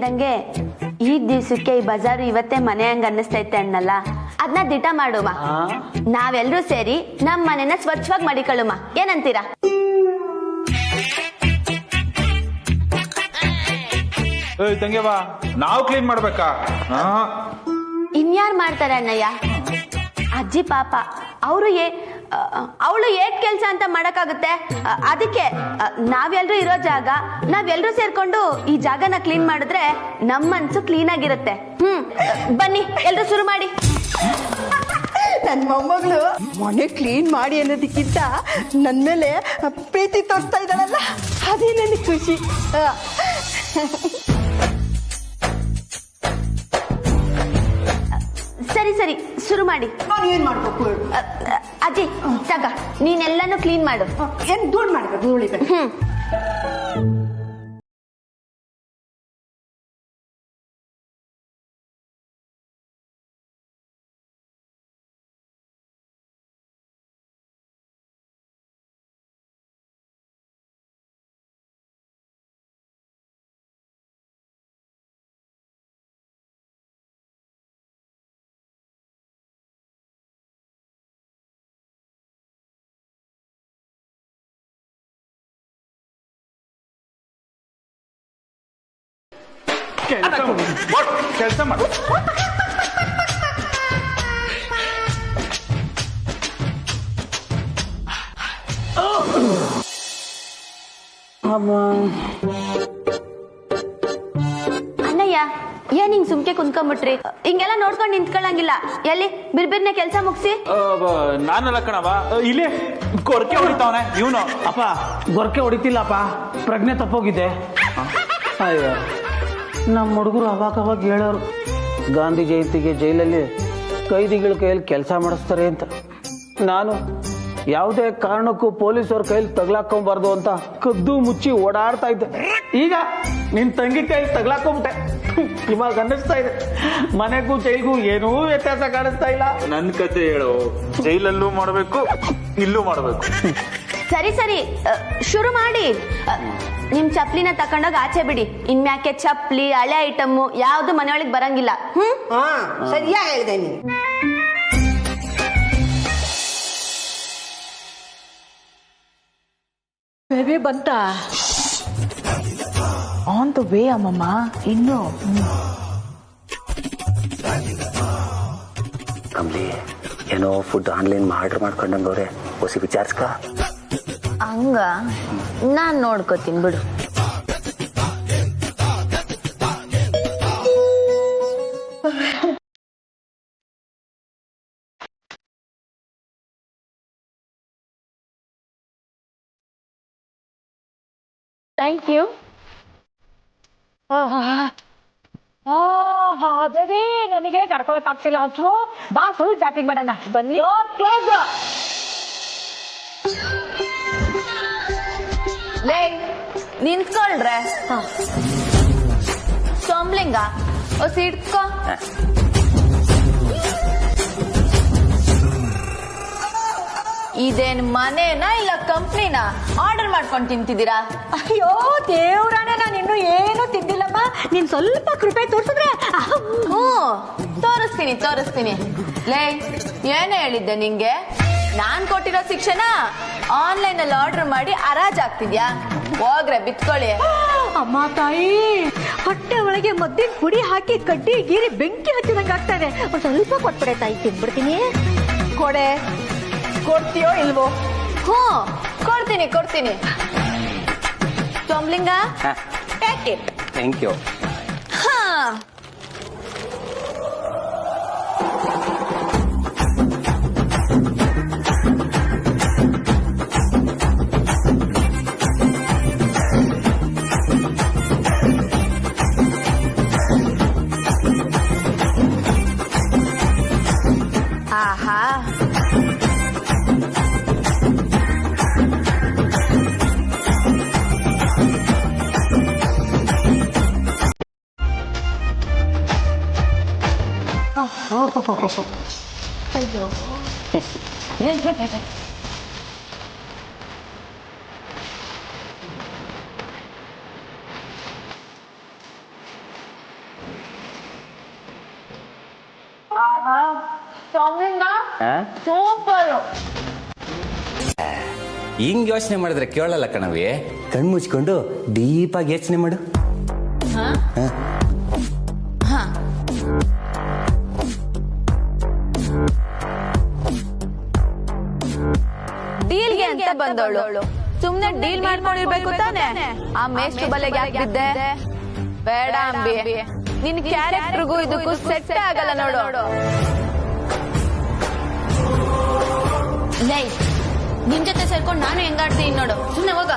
ಹೇಳ್ದಂಗೆ ಈ ದಿವ್ಸಕ್ಕೆ ಈ ಬಜಾರು ಇವತ್ತೇ ಮನೆ ಹಂಗ ಅನ್ನಿಸ್ತೈತೆ ಅಣ್ಣಲ್ಲ, ಅದನ್ನ ದಿಟ ಮಾಡುಮ. ನಾವೆಲ್ಲರೂ ಸೇರಿ ನಮ್ಮ ಮನೆನ ಸ್ವಚ್ಛವಾಗಿ ಮಾಡಿಕೊಳ್ಳುಮ, ಏನಂತೀರಾ? ತಂಗ್ಯವಾ, ನಾವು ಕ್ಲೀನ್ ಮಾಡ್ಬೇಕಾ? ಇನ್ಯಾರು ಮಾಡ್ತಾರೆ ಅಣ್ಣಯ್ಯ? ಅಜ್ಜಿ ಪಾಪ, ಅವಳು ಏಟ್ ಕೆಲ್ಸ ಅಂತ ಮಾಡಕ್ಕಾಗುತ್ತೆ. ಅದಕ್ಕೆ ನಾವೆಲ್ರೂ ಇರೋ ಜಾಗ ನಾವೆಲ್ರೂ ಸೇರ್ಕೊಂಡು ಈ ಜಾಗನ ಕ್ಲೀನ್ ಮಾಡಿದ್ರೆ ನಮ್ಮ ಮನ್ಸು ಕ್ಲೀನ್ ಆಗಿರುತ್ತೆ. ಬನ್ನಿ ಎಲ್ರು ಶುರು ಮಾಡಿ. ನನ್ನ ಮೊಮ್ಮಗಳು ಮನೆ ಕ್ಲೀನ್ ಮಾಡಿ ಅನ್ನೋದಕ್ಕಿಂತ ನನ್ನ ಮೇಲೆ ಪ್ರೀತಿ ತೋರಿಸ್ತಾ ಇದ್ದಾಳಲ್ಲ, ಅದೇ ನನಗೆ ಖುಷಿ. ಸರಿ ಸರಿ ಶುರು ಮಾಡಿ. ಏನ್ ಮಾಡ್ಬೇಕು? ಅಜ್ಜಿ ತಗ, ನೀನೆಲ್ಲಾನು ಕ್ಲೀನ್ ಮಾಡು. ಏನ್ ಧೂಳ್ ಮಾಡ್ಬೇಕು? ಧೂಳಿಬೇಕು. ಕೆಲಸ ಮಾಡು. ಅಣ್ಣಯ್ಯ, ಏನ್ ಹಿಂಗ್ ಸುಮ್ಕೆ ಕುಂತ್ಕೊಂಡ್ಬಿಟ್ರಿ? ಹಿಂಗೆಲ್ಲ ನೋಡ್ಕೊಂಡು ನಿಂತ್ಕೊಳ್ಳಂಗಿಲ್ಲ. ಎಲ್ಲಿ ಬಿರ್ಬಿರ್ನೆ ಕೆಲ್ಸ ಮುಗಿಸಿ. ನಾನಲ್ಲ ಕಣವ, ಇಲ್ಲಿ ಗೊರಕೆ ಹೊಡಿತಾವನೆ ಇವನು. ಅಪ್ಪ ಗೊರಕೆ ಹೊಡಿತಿಲ್ಲಪ್ಪ, ಪ್ರಜ್ಞೆ ತಪ್ಪೋಗಿದೆ. ಅಯ್ಯೋ, ನಮ್ಮ ಹುಡುಗರು ಅವಾಗ ಹೇಳೋರು, ಗಾಂಧಿ ಜಯಂತಿಗೆ ಜೈಲಲ್ಲಿ ಕೈದಿಗಳ ಕೈಯಲ್ಲಿ ಕೆಲಸ ಮಾಡಿಸ್ತಾರೆ ಅಂತ. ನಾನು ಯಾವುದೇ ಕಾರಣಕ್ಕೂ ಪೊಲೀಸವ್ರ ಕೈಲಿ ತಗ್ಲಾಕೊಂಬಾರ್ದು ಅಂತ ಕದ್ದು ಮುಚ್ಚಿ ಓಡಾಡ್ತಾ ಇದ್ದೆ. ಈಗ ನಿನ್ ತಂಗಿ ಕೈಲಿ ತಗ್ಲಾಕೊಂಬಿಟ್ಟೆ. ಇವಾಗ ಅನ್ನಿಸ್ತಾ ಇದೆ ಮನೆಗೂ ಜೈಲ್ಗೂ ಏನೂ ವ್ಯತ್ಯಾಸ ಕಾಣಿಸ್ತಾ ಇಲ್ಲ. ನನ್ ಕತೆ ಹೇಳು, ಜೈಲಲ್ಲೂ ಮಾಡ್ಬೇಕು ಇಲ್ಲೂ ಮಾಡ್ಬೇಕು. ಸರಿ ಸರಿ ಶುರು ಮಾಡಿ. ನಿಮ್ ಚಪ್ಲಿನ ತಕೊಂಡೋಗಿ ಆಚೆ ಬಿಡಿ. ಇನ್ಮ್ಯಾಕೆ ಚಪ್ಲಿ ಹಳೆ ಐಟಮ್ಮು ಯಾವ್ದು ಮನೆಯೊಳಗೆ ಬರಂಗಿಲ್ಲ. ಸರಿಯಾಗಿ ಹೇಳಿದೆ ನೀನು. ಬೇಬಿ ಬಂತ? ಆನ್ ದ ವೇ ಅಮ್ಮಮ್ಮ. ಇನ್ನು ಕಮ್ಲಿ ಏನೋ ಫುಡ್ ಆನ್ಲೈನ್ ಆರ್ಡರ್ ಮಾಡ್ಕೊಂಡಂಗವ್ರೆ, ಹೊಸಿ ವಿಚಾರಿಸ್ಕ. ಹಂಗ ನಾನ್ ನೋಡ್ಕೋತೀನಿ ಬಿಡು. Thank you. ಅದೇ ನನಗೆ ಕರ್ಕೊಳಕ್ ಆಗ್ತಿಲ್ಲ ಅಂತ ಬಾ ಫುಲ್ ಚಾಟಿಂಗ್ ಮಾಡೋಣ. ಬನ್ನಿ. ನಿಂತ್ಕೊಳ್ರೆ ಸೋಮ್ಲಿಂಗ ಹೊಸಿ ಇಟ್ಕೋ. ಇದೇನ್ ಮನೆನಾ ಇಲ್ಲ ಕಂಪ್ನಿನ ಆರ್ಡರ್ ಮಾಡ್ಕೊಂಡು ತಿಂತಿದ್ದೀರಾ? ಅಯ್ಯೋ ದೇವ್ರಾಣೆ, ನಾನು ಇನ್ನು ಏನು ತಿಂದಿಲ್ಲಮ್ಮ. ನೀನ್ ಸ್ವಲ್ಪ ಕೃಪೆ ತೋರ್ಸಿದ್ರೆ. ತೋರಿಸ್ತೀನಿ. ಲೇ, ಏನೇ ಹೇಳಿದ್ದೆ ನಿಂಗೆ? ನಾನ್ ಕೊಟ್ಟಿರೋ ಶಿಕ್ಷಣ ಆನ್ಲೈನ್ ಅಲ್ಲಿ ಆರ್ಡರ್ ಮಾಡಿ ಹರಾಜಾಗ್ತಿದ್ಯಾ? ಹೋಗ್ರೆ ಬಿತ್ಕೊಳ್ಳಿ. ಅಮ್ಮ ತಾಯಿ, ಹೊಟ್ಟೆ ಒಳಗೆ ಮದ್ದಿನ ಪುಡಿ ಹಾಕಿ ಕಡ್ಡಿ ಗೀರಿ ಬೆಂಕಿ ಹಚ್ಚಿದಂಗ ಆಗ್ತಾ ಇದೆ. ಒಂದ್ ಸ್ವಲ್ಪ ಕೊಟ್ಬಿಡೆ ತಾಯಿ, ತಿನ್ಬಿಡ್ತೀನಿ. ಕೊಡ್ತೀಯೋ ಇಲ್ವೋ? ಕೊಡ್ತೀನಿ. Somlinga, take it. Thank you. ಆಹಾ, ಅಯ್ಯೋ ಹಿಂಗ್ ಯೋಚನೆ ಮಾಡಿದ್ರೆ ಕೇಳಲ್ಲ ಕಣವಿ. ಕಣ್ ಮುಚ್ಕೊಂಡು ಡೀಪ್ ಆಗಿ ಯೋಚನೆ ಮಾಡು. ಡೀಲ್ಗೆ ಅಂತ ಬಂದವಳು ಸುಮ್ನೆ ಡೀಲ್ ಮಾಡ್ಕೊಂಡಿರ್ಬೇಕು ತಾನೆ. ಆ ಮೇಷ್ಟ್ರು ಬಲೆಗೆ ಹಾಕಿದ್ದೆ ಬೇಡ ಅಂಬಿ. ನಿನ್ ಕ್ಯಾರೆಕ್ಟರ್ಗೂ ಇದಕ್ಕೂ ಸೆಟ್ ಆಗಲ್ಲ ನೋಡು. ಲೈ ನಿನ್ ಜೊತೆ ಸೇರ್ಕೊಂಡು ನಾನು ಹೆಂಗಾಡ್ತೀನಿ ನೋಡು. ಸುಮ್ನೆ ಹೋಗ.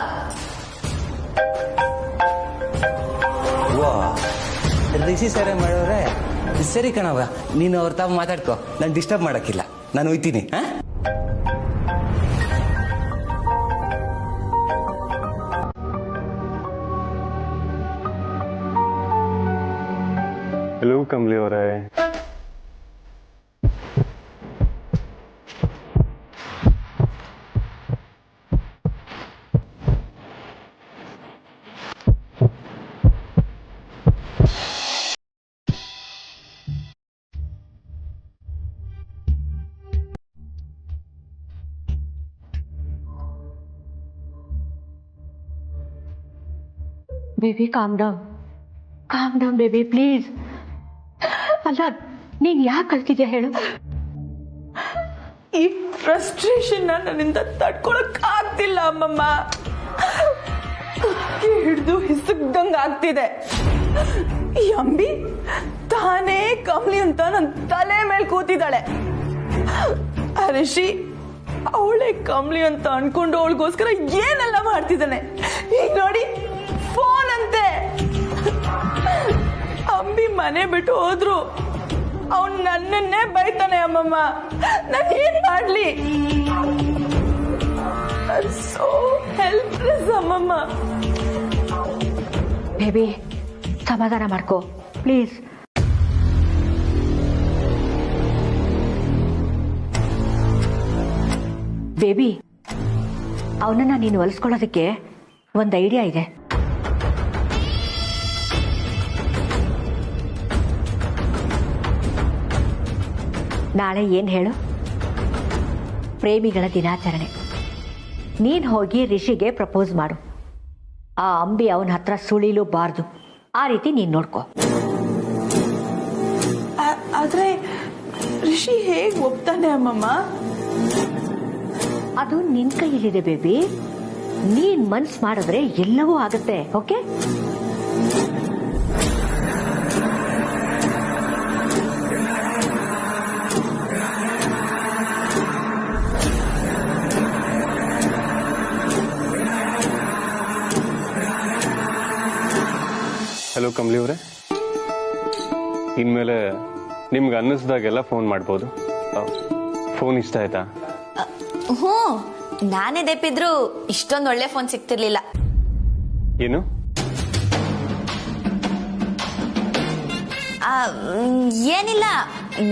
ರಿಷಿ ಸರಿ ಮಾಡೋರೆ. ಸರಿ ಕಣವ, ನೀನು ಅವ್ರ ತಾವು ಮಾತಾಡ್ಕೊ, ನಾನು ಡಿಸ್ಟರ್ಬ್ ಮಾಡಕ್ಕಿಲ್ಲ. ನಾನು ಹೋಯ್ತೀನಿ. ಹಲೋ ಕಮಲಿ ಅವರೇ. Baby calm down baby please. ಅಲ್ಲ ನೀನ್ ಯಾಕೆ ಕಳ್ತಿದ್ಯಾ ಹೇಳು? ಈ ಫ್ರಸ್ಟ್ರೇಷನ್ ನನ್ನಿಂದ ತಡ್ಕೊಳಕ್ ಆಗ್ತಿಲ್ಲ ಅಮ್ಮಮ್ಮ. ಹಿಡಿದು ಹಿಸುಕ್ದಂಗ ಆಗ್ತಿದೆ. ಈ ಅಂಬಿ ತಾನೇ ಕಮ್ಲಿ ಅಂತ ನನ್ ತಲೆ ಮೇಲೆ ಕೂತಿದ್ದಾಳೆ. ಆ ರಿಷಿ ಅವಳೇ ಕಮ್ಲಿ ಅಂತ ಅನ್ಕೊಂಡು ಅವಳಿಗೋಸ್ಕರ ಏನೆಲ್ಲ ಮಾಡ್ತಿದ್ದಾನೆ. ಈಗ ನೋಡಿ ಫೋನ್ ಅಂತೆ. ಅಂಬಿ ಮನೆ ಬಿಟ್ಟು ಹೋದ್ರು ಅವನ್ ನನ್ನನ್ನೇ ಬೈತಾನೆ ಅಮ್ಮಮ್ಮ. ನಾನು ಏನ್ ಮಾಡ್ಲಿ? ಸೋ ಹೆಲ್ಪ್ಲೆಸ್ ಅಮ್ಮಮ್ಮ. ಬೇಬಿ ಸಮಾಧಾನ ಮಾಡ್ಕೋ ಪ್ಲೀಸ್. ಬೇಬಿ ಅವನನ್ನ ನೀನು ಹೊಲಿಸ್ಕೊಳ್ಳೋದಕ್ಕೆ ಒಂದು ಐಡಿಯಾ ಇದೆ. ನಾಳೆ ಏನ್ ಹೇಳು? ಪ್ರೇಮಿಗಳ ದಿನಾಚರಣೆ. ನೀನ್ ಹೋಗಿ ರಿಷಿಗೆ ಪ್ರಪೋಸ್ ಮಾಡು. ಆ ಅಂಬಿ ಅವನ ಹತ್ರ ಸುಳಿಲೂಬಾರ್ದು. ಆ ರೀತಿ ನೀನ್ ನೋಡ್ಕೋ. ಆದ್ರೆ ರಿಷಿ ಹೇಗ್ ಒಪ್ತಾನೆ ಅಮ್ಮಮ್ಮ? ಅದು ನಿನ್ ಕೈಯಲ್ಲಿದೆ ಬೇಬಿ. ನೀನ್ ಮನ್ಸ್ ಮಾಡಿದ್ರೆ ಎಲ್ಲವೂ ಆಗುತ್ತೆ. ಓಕೆ? ಹಲೋ ಕಮಲಿ ಅವರೇ. ಇನ್ಮೇಲೆ ನಿಮ್ಗೆ ಅನ್ನಿಸ್ದಾಗೆಲ್ಲ ಫೋನ್ ಮಾಡ್ಬೋದು. ಫೋನ್ ಇಷ್ಟ ಆಯ್ತಾ? ಹ್ಞೂ, ನಾನೇ ದೆಪ್ಪಿದ್ರು ಇಷ್ಟೊಂದು ಒಳ್ಳೆ ಫೋನ್ ಸಿಗ್ತಿರ್ಲಿಲ್ಲ. ಏನು? ಏನಿಲ್ಲ,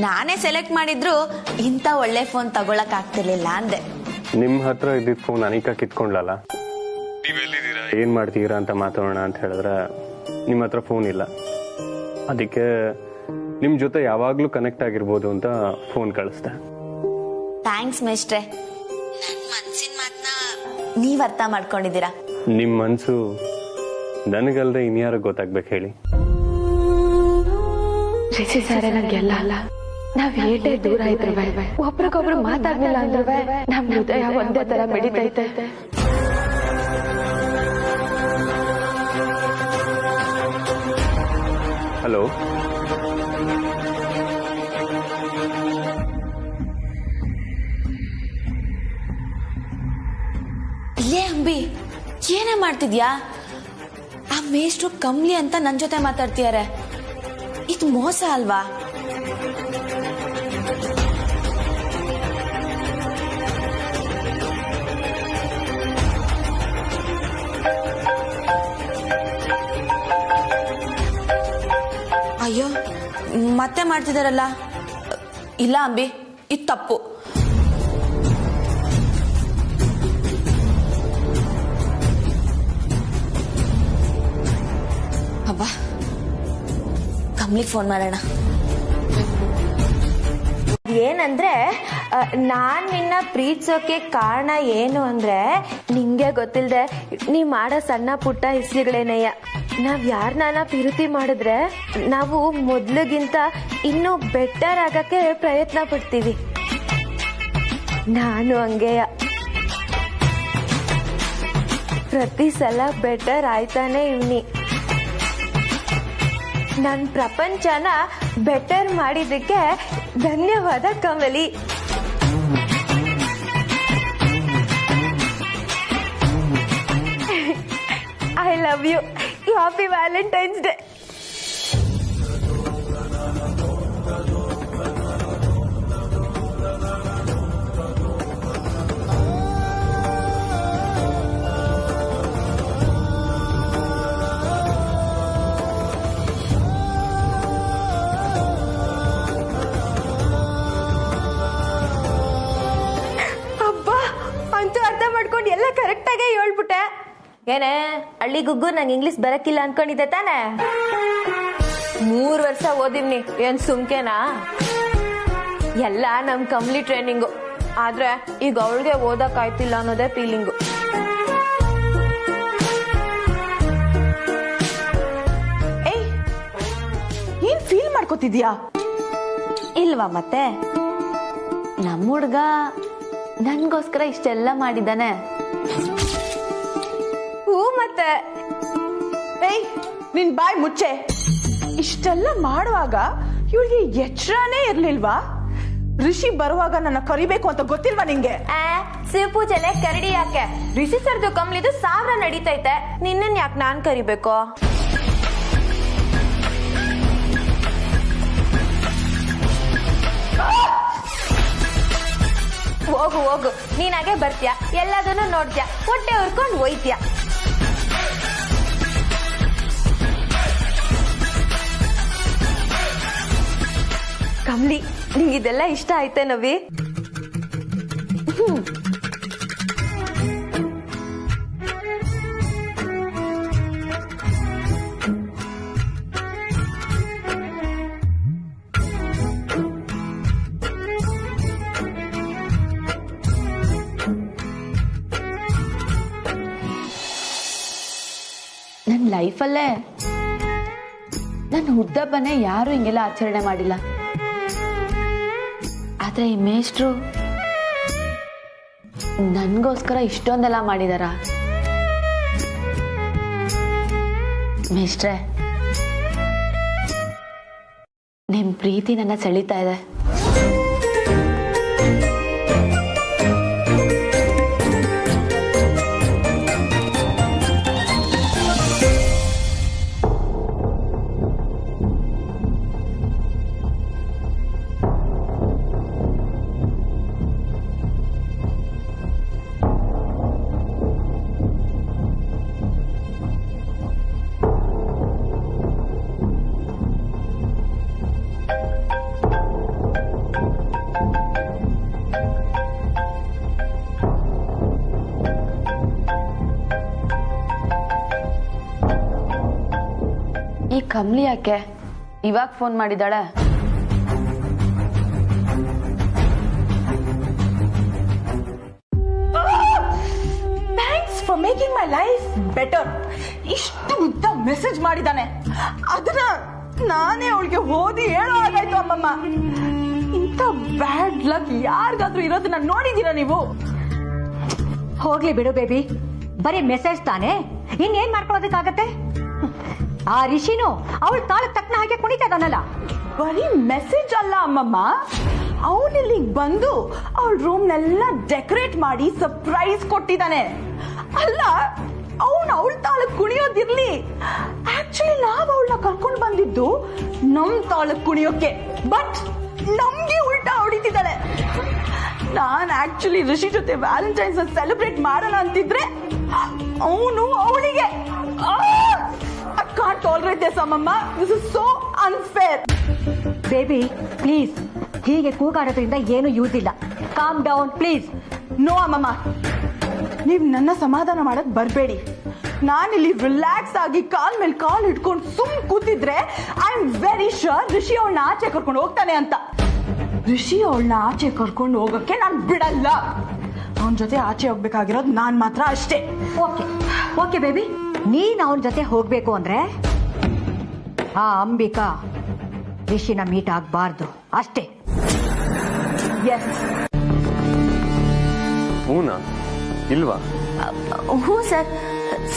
ನಾನೇ ಸೆಲೆಕ್ಟ್ ಮಾಡಿದ್ರು ಇಂಥ ಒಳ್ಳೆ ಫೋನ್ ತಗೊಳಕ್ ಆಗ್ತಿರ್ಲಿಲ್ಲ ಅಂದೆ. ನಿಮ್ ಹತ್ರ ಇದ್ದಿದ್ ಫೋನ್ ಅನಿಕಾ ಕಿತ್ಕೊಂಡ್ಲಲ್ಲ. ನೀವೆಲ್ಲಿದ್ದೀರಾ, ಏನ್ ಮಾಡ್ತೀರಾ ಅಂತ ಮಾತಾಡೋಣ ಅಂತ ಹೇಳಿದ್ರೆ ನಿಮ್ಮ ಹತ್ರ ಫೋನ್ ಇಲ್ಲ. ಅದಕ್ಕೆ ನಿಮ್ ಜೊತೆ ಯಾವಾಗ್ಲೂ ಕನೆಕ್ಟ್ ಆಗಿರ್ಬೋದು ಅಂತ ಫೋನ್ ಕಳಿಸ್ದೆ. ಥ್ಯಾಂಕ್ಸ್ ಮೇಷ್ಟ್ರೆ. ನನ್ ಮನ್ಸಿನ ಮಾತನ್ನ ನೀವ್ ಅರ್ಥ ಮಾಡ್ಕೊಂಡಿದ್ದೀರಾ. ನಿಮ್ ಮನ್ಸು ನನಗಲ್ದೆ ಇನ್ಯಾರ ಗೊತ್ತಾಗ್ಬೇಕು ಹೇಳಿ? ರಿಷಿ ಸರ್ ನಂಗೆಲ್ಲ ಅಲ್ಲ. ನಾವ್ ಏಟೇ ದೂರ ಇದ್ರು ಒಬ್ರಿಗೊಬ್ರು ಮಾತಾಡ್ಲಿಲ್ಲ ಅಂದ್ರೆ ನಮ್ ಹೃದಯ ಒಂದೇ ತರ ಮಿಡಿತೈತೆ. ಹಲೋ, ಲೇ ಅಂಬಿ, ಏನೇ ಮಾಡ್ತಿದ್ಯಾ? ಆ ಮೇಷ್ಟ್ರು ಕಮ್ಲಿ ಅಂತ ನನ್ ಜೊತೆ ಮಾತಾಡ್ತಿದಾರೆ. ಇದು ಮೋಸ ಅಲ್ವಾ? ಅಯ್ಯೋ, ಮತ್ತೆ ಮಾಡ್ತಿದಾರಲ್ಲ. ಇಲ್ಲ ಅಂಬಿ, ಇದು ತಪ್ಪು. ಅಬ್ಬಾ, ಕಮ್ಲಿಗೆ ಫೋನ್ ಮಾಡೋಣ. ಅದೇನಂದ್ರೆ ನಾನ್ ನಿನ್ನ ಪ್ರೀತಿಸೋಕೆ ಕಾರಣ ಏನು ಅಂದ್ರೆ ನಿಂಗೆ ಗೊತ್ತಿಲ್ದೆ ನೀ ಮಾಡೋ ಸಣ್ಣ ಪುಟ್ಟ ಇಸ್ಲಿಗಳೇನಯ್ಯ. ನಾವ್ ಯಾರನ್ನ ಪ್ರೀತಿ ಮಾಡಿದ್ರೆ ನಾವು ಮೊದ್ಲಿಗಿಂತ ಇನ್ನೂ ಬೆಟರ್ ಆಗಕ್ಕೆ ಪ್ರಯತ್ನ ಪಡ್ತೀವಿ. ನಾನು ಹಂಗೆಯ. ಪ್ರತಿ ಸಲ ಬೆಟರ್ ಆಯ್ತಾನೆ ಇವ್ನಿ. ನನ್ ಪ್ರಪಂಚನ ಬೆಟರ್ ಮಾಡಿದ್ದಕ್ಕೆ ಧನ್ಯವಾದ Kamali. I love you. Happy Valentine's day. ಎಲ್ಲ ಕರೆಕ್ಟ್ ಆಗೇ ಹೇಳ್ಬಿಟ್ಟೆ. ಏನೇ ಹಳ್ಳಿ ಗುಗ್ಗು ನಂಗೆ ಇಂಗ್ಲಿಷ್ ಬರಕ್ಕಿಲ್ಲ ಅನ್ಕೊಂಡಿದ್ದೆ ತಾನೆ? 3 ವರ್ಷ ಓದಿವ್ನಿ, ಏನ್ ಸುಮ್ಕೆನಾ? ಎಲ್ಲ ನಮ್ ಕಮ್ಲಿ ಟ್ರೈನಿಂಗು. ಆದ್ರೆ ಈಗ ಅವಳಿಗೆ ಓದಕ್ ಆಯ್ತಿಲ್ಲ ಅನ್ನೋದೇ ಫೀಲಿಂಗು. ಏಯ್, ಏನ್ ಫೀಲ್ ಮಾಡ್ಕೋತಿದ್ಯಾ? ಇಲ್ವಾ ಮತ್ತೆ ನಮ್ಮ ಹುಡ್ಗ ನನ್ಗೋಸ್ಕರ ಇಷ್ಟೆಲ್ಲ ಮಾಡಿದ್ದಾನೆ. ಹೂ ಮತ್ತೆ. ಏಯ್, ನಿನ್ ಬಾಯ್ ಮುಚ್ಚೆ. ಇಷ್ಟೆಲ್ಲ ಮಾಡುವಾಗ ಇವಳಿಗೆ ಎಚ್ಚರನೇ ಇರ್ಲಿಲ್ವಾ? ಋಷಿ ಬರುವಾಗ ನನ್ನ ಕರಿಬೇಕು ಅಂತ ಗೊತ್ತಿಲ್ವಾ ನಿಂಗೆ? ಶಿವಪೂಜೆಲೆ ಕರಡಿ ಯಾಕೆ? ಋಷಿ ಸರ್ದು ಕಮ್ಲಿದು 1000 ನಡೀತೈತೆ. ನಿನ್ನನ್ ಯಾಕೆ ನಾನ್ ಕರಿಬೇಕು? ಹೋಗು ಹೋಗು, ನೀನಾಗೆ ಬರ್ತೀಯ, ಎಲ್ಲದನ್ನು ನೋಡ್ತೀಯ, ಹೊಟ್ಟೆ ಹುರ್ಕೊಂಡು ಹೋಯ್ತೀಯ. ಕಮ್ಲಿ, ನಿಂಗಿದೆಲ್ಲ ಇಷ್ಟ ಆಯ್ತೇನವಿ? ನನ್ನ ಲೈಫಲ್ಲೇ ನನ್ನ ಹುಟ್ಟಹಬ್ಬನೇ ಯಾರು ಹಿಂಗೆಲ್ಲ ಆಚರಣೆ ಮಾಡಿಲ್ಲ. ಆದ್ರೆ ಈ ಮೇಷ್ಟ್ರು ನನ್ಗೋಸ್ಕರ ಇಷ್ಟೊಂದೆಲ್ಲ ಮಾಡಿದಾರ. ಮೇಷ್ಟ್ರೆ, ನಿಮ್ ಪ್ರೀತಿ ನನ್ನ ಸೆಳೀತಾ ಇದೆ. ಈ ಕಮ್ಲಿ ಯಾಕೆ ಇವಾಗ ಫೋನ್ ಮಾಡಿದಾಳೆ? Thanks for making my life better. ಇಷ್ಟು ಉದ್ದ ಮೆಸೇಜ್ ಮಾಡಿದಾನೆ, ಅದನ್ನ ನಾನೇ ಅವಳಿಗೆ ಓದಿ ಹೇಳೋ ಹಾಗಾಯ್ತು. ಅಮ್ಮಮ್ಮ, ಇಂಥ ಬ್ಯಾಡ್ ಲಕ್ ಯಾರಿಗಾದ್ರೂ ಇರೋದನ್ನ ನೋಡಿದೀರಾ ನೀವು? ಹೋಗ್ಲಿ ಬಿಡು ಬೇಬಿ, ಬರೀ ಮೆಸೇಜ್ ತಾನೆ, ಇನ್ನೇನ್ ಮಾಡ್ಕೊಳ್ಳೋದಕ್ಕಾಗತ್ತೆ? ಆ ರಿಷಿನು ಅವಳು ತಾಳಕ್ ತಕ್ಕನ ಹಾಗೆ ಕುಣಿತಾನಲ್ಲ. ಬರೀ ಮೆಸೇಜ್ ಅಲ್ಲ ಅಮ್ಮಮ್ಮ, ಅವನಿಲ್ಲಿ ಬಂದು ಅವಳ ರೂಮ್ನೆಲ್ಲ ಡೆಕೋರೇಟ್ ಮಾಡಿ ಸರ್ಪ್ರೈಸ್ ಕೊಟ್ಟಿದ್ದಾನೆ. ಅಲ್ಲ, ಅವಳ ತಾಳಕ್ ಕುಣಿಯೋದಿರ್ಲಿ, ಆಕ್ಚುಲಿ ನಾವ್ ಅವಳನ್ನ ಕರ್ಕೊಂಡು ಬಂದಿದ್ದು ನಮ್ ತಾಳಕ್ ಕುಣಿಯೋಕೆ. ಬಟ್ ನಮ್ಗೆ ಉಲ್ಟಾ ಹೊಡಿತಿದ್ದಾಳೆ. ನಾನ್ ಆಕ್ಚುಲಿ ಋಷಿ ಜೊತೆ ವ್ಯಾಲೆಂಟೈನ್ಸ್ ಸೆಲೆಬ್ರೇಟ್ ಮಾಡೋಣ ಅಂತಿದ್ರೆ ಅವನು ಅವಳಿಗೆ. I can't tolerate this, Amma. This is so unfair. Baby please, ಹೀಗೆ ಕೂಗಾಡೋದ್ರಿಂದ ಏನು ಯೂಸ್ ಇಲ್ಲ. Calm down please. ನೋ ಅಮ್ಮಮ್ಮ, ನೀವ್ ನನ್ನ ಸಮಾಧಾನ ಮಾಡಕ್ ಬರ್ಬೇಡಿ. ನಾನಿಲ್ಲಿ ರಿಲ್ಯಾಕ್ಸ್ ಆಗಿ ಕಾಲ್ ಮೇಲೆ ಕಾಲ್ ಇಟ್ಕೊಂಡು ಸುಮ್ ಕೂತಿದ್ರೆ ಐ ಆಮ್ ವೆರಿ ಶ್ಯೂರ್ ಋಷಿ ಅವಳನ್ನ ಆಚೆ ಕರ್ಕೊಂಡು ಹೋಗ್ತಾನೆ ಅಂತ. ಋಷಿ ಅವಳನ್ನ ಆಚೆ ಕರ್ಕೊಂಡು ಹೋಗಕ್ಕೆ ನಾನು ಬಿಡಲ್ಲ. ಅವನ ಜೊತೆ ಆಚೆ ಹೋಗ್ಬೇಕಾಗಿರೋದು ನಾನ್ ಮಾತ್ರ ಅಷ್ಟೇ. ಓಕೆ ಓಕೆ ಬೇಬಿ, ನೀನ್ ಅವನ ಜೊತೆ ಹೋಗ್ಬೇಕು ಅಂದ್ರೆ ಆ ಅಂಬಿಕಾ ರಿಷಿನ ಮೀಟ್ ಆಗ್ಬಾರ್ದು ಅಷ್ಟೇ. ಎಸ್. ಹೂನಾ ಇಲ್ವಾ? ಹ್ಞೂ ಸರ್.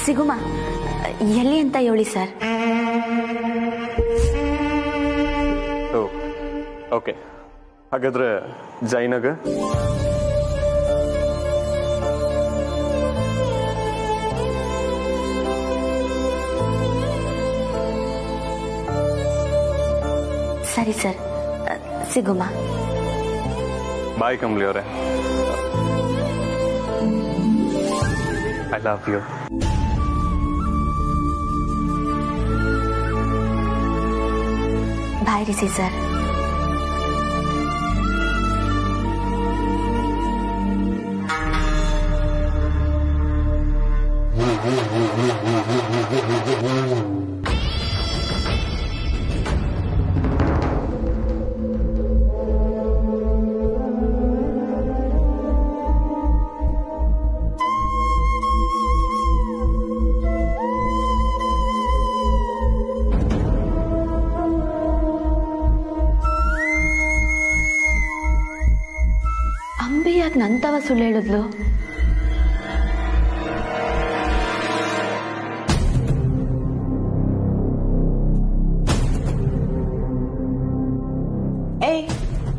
ಸಿಗುಮ ಎಲ್ಲಿ ಅಂತ ಹೇಳಿ ಸರ್. ಓಕೆ, ಹಾಗಾದ್ರೆ ಜಯನಗರ್. ಸರಿ ಸರ್, ಸಿಗುಮ. ಬಾಯ್ ಕಮಲಿ ಅವರೇ. I love you. Bye Rishi sir. Ambi ಯಾಕೆ ನಂತವ ಸುಳ್ಳು ಹೇಳಿದ್ಲು? ಏಯ್,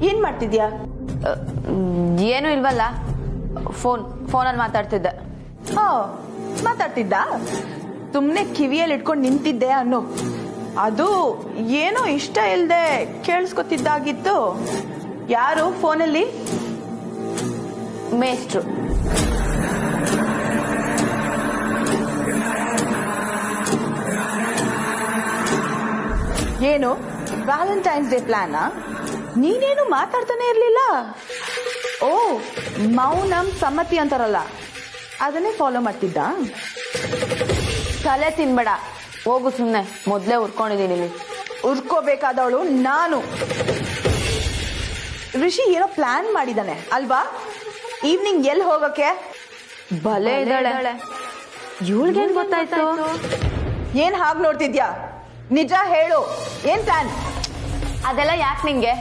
ಏನ್ ಮಾಡ್ತಿದ್ಯಾ? ಏನೂ ಇಲ್ವಲ್ಲ, ಫೋನಲ್ಲಿ ಮಾತಾಡ್ತಿದ್ದೆ. ಮಾತಾಡ್ತಿದ್ದ? ಸುಮ್ನೆ ಕಿವಿಯಲ್ಲಿ ಇಟ್ಕೊಂಡು ನಿಂತಿದ್ದೆ ಅನ್ನೋ. ಅದು ಏನೋ ಇಷ್ಟ ಇಲ್ದೆ ಕೇಳಿಸ್ಕೊತಿದ್ದಾಗಿತ್ತು. ಯಾರು ಫೋನಲ್ಲಿ? ಮೇಷ್ಟ್ರು. ಏನು ವ್ಯಾಲೆಂಟೈನ್ಸ್ ಡೇ ಪ್ಲಾನಾ? ನೀನೇನು ಮಾತಾಡ್ತಾನೆ ಇರ್ಲಿಲ್ಲ. ಓ, ಮೌನಂ ಸಮ್ಮತಿ ಅಂತಾರಲ್ಲ, ಅದನ್ನೇ ಫಾಲೋ ಮಾಡ್ತಿದ್ದ. ತಲೆ ತಿನ್ಬೇಡ, ಹೋಗು ಸುಮ್ನೆ. ಮೊದ್ಲೇ ಉರ್ಕೊಂಡಿದ್ದೀನಿ. ಉರ್ಕೋಬೇಕಾದವಳು ನಾನು. ಋಷಿ ಏನೋ ಪ್ಲಾನ್ ಮಾಡಿದಾನೆ ಅಲ್ವಾ? ಈವ್ನಿಂಗ್ ಎಲ್ಲಿ ಹೋಗಕ್ಕೆ? ಬಲೆ ಇದ್ದಾಳೆ. ಇವಳಿಗೇನ್ ಗೊತ್ತಾಯ್ತು? ಏನ್ ಹಾಗೆ ನೋಡ್ತಿದ್ಯಾ? ನಿಜ ಹೇಳು, ಏನ್ ಪ್ಲಾನ್? ಅದೆಲ್ಲ ಯಾಕೆ ನಿಂಗೆ?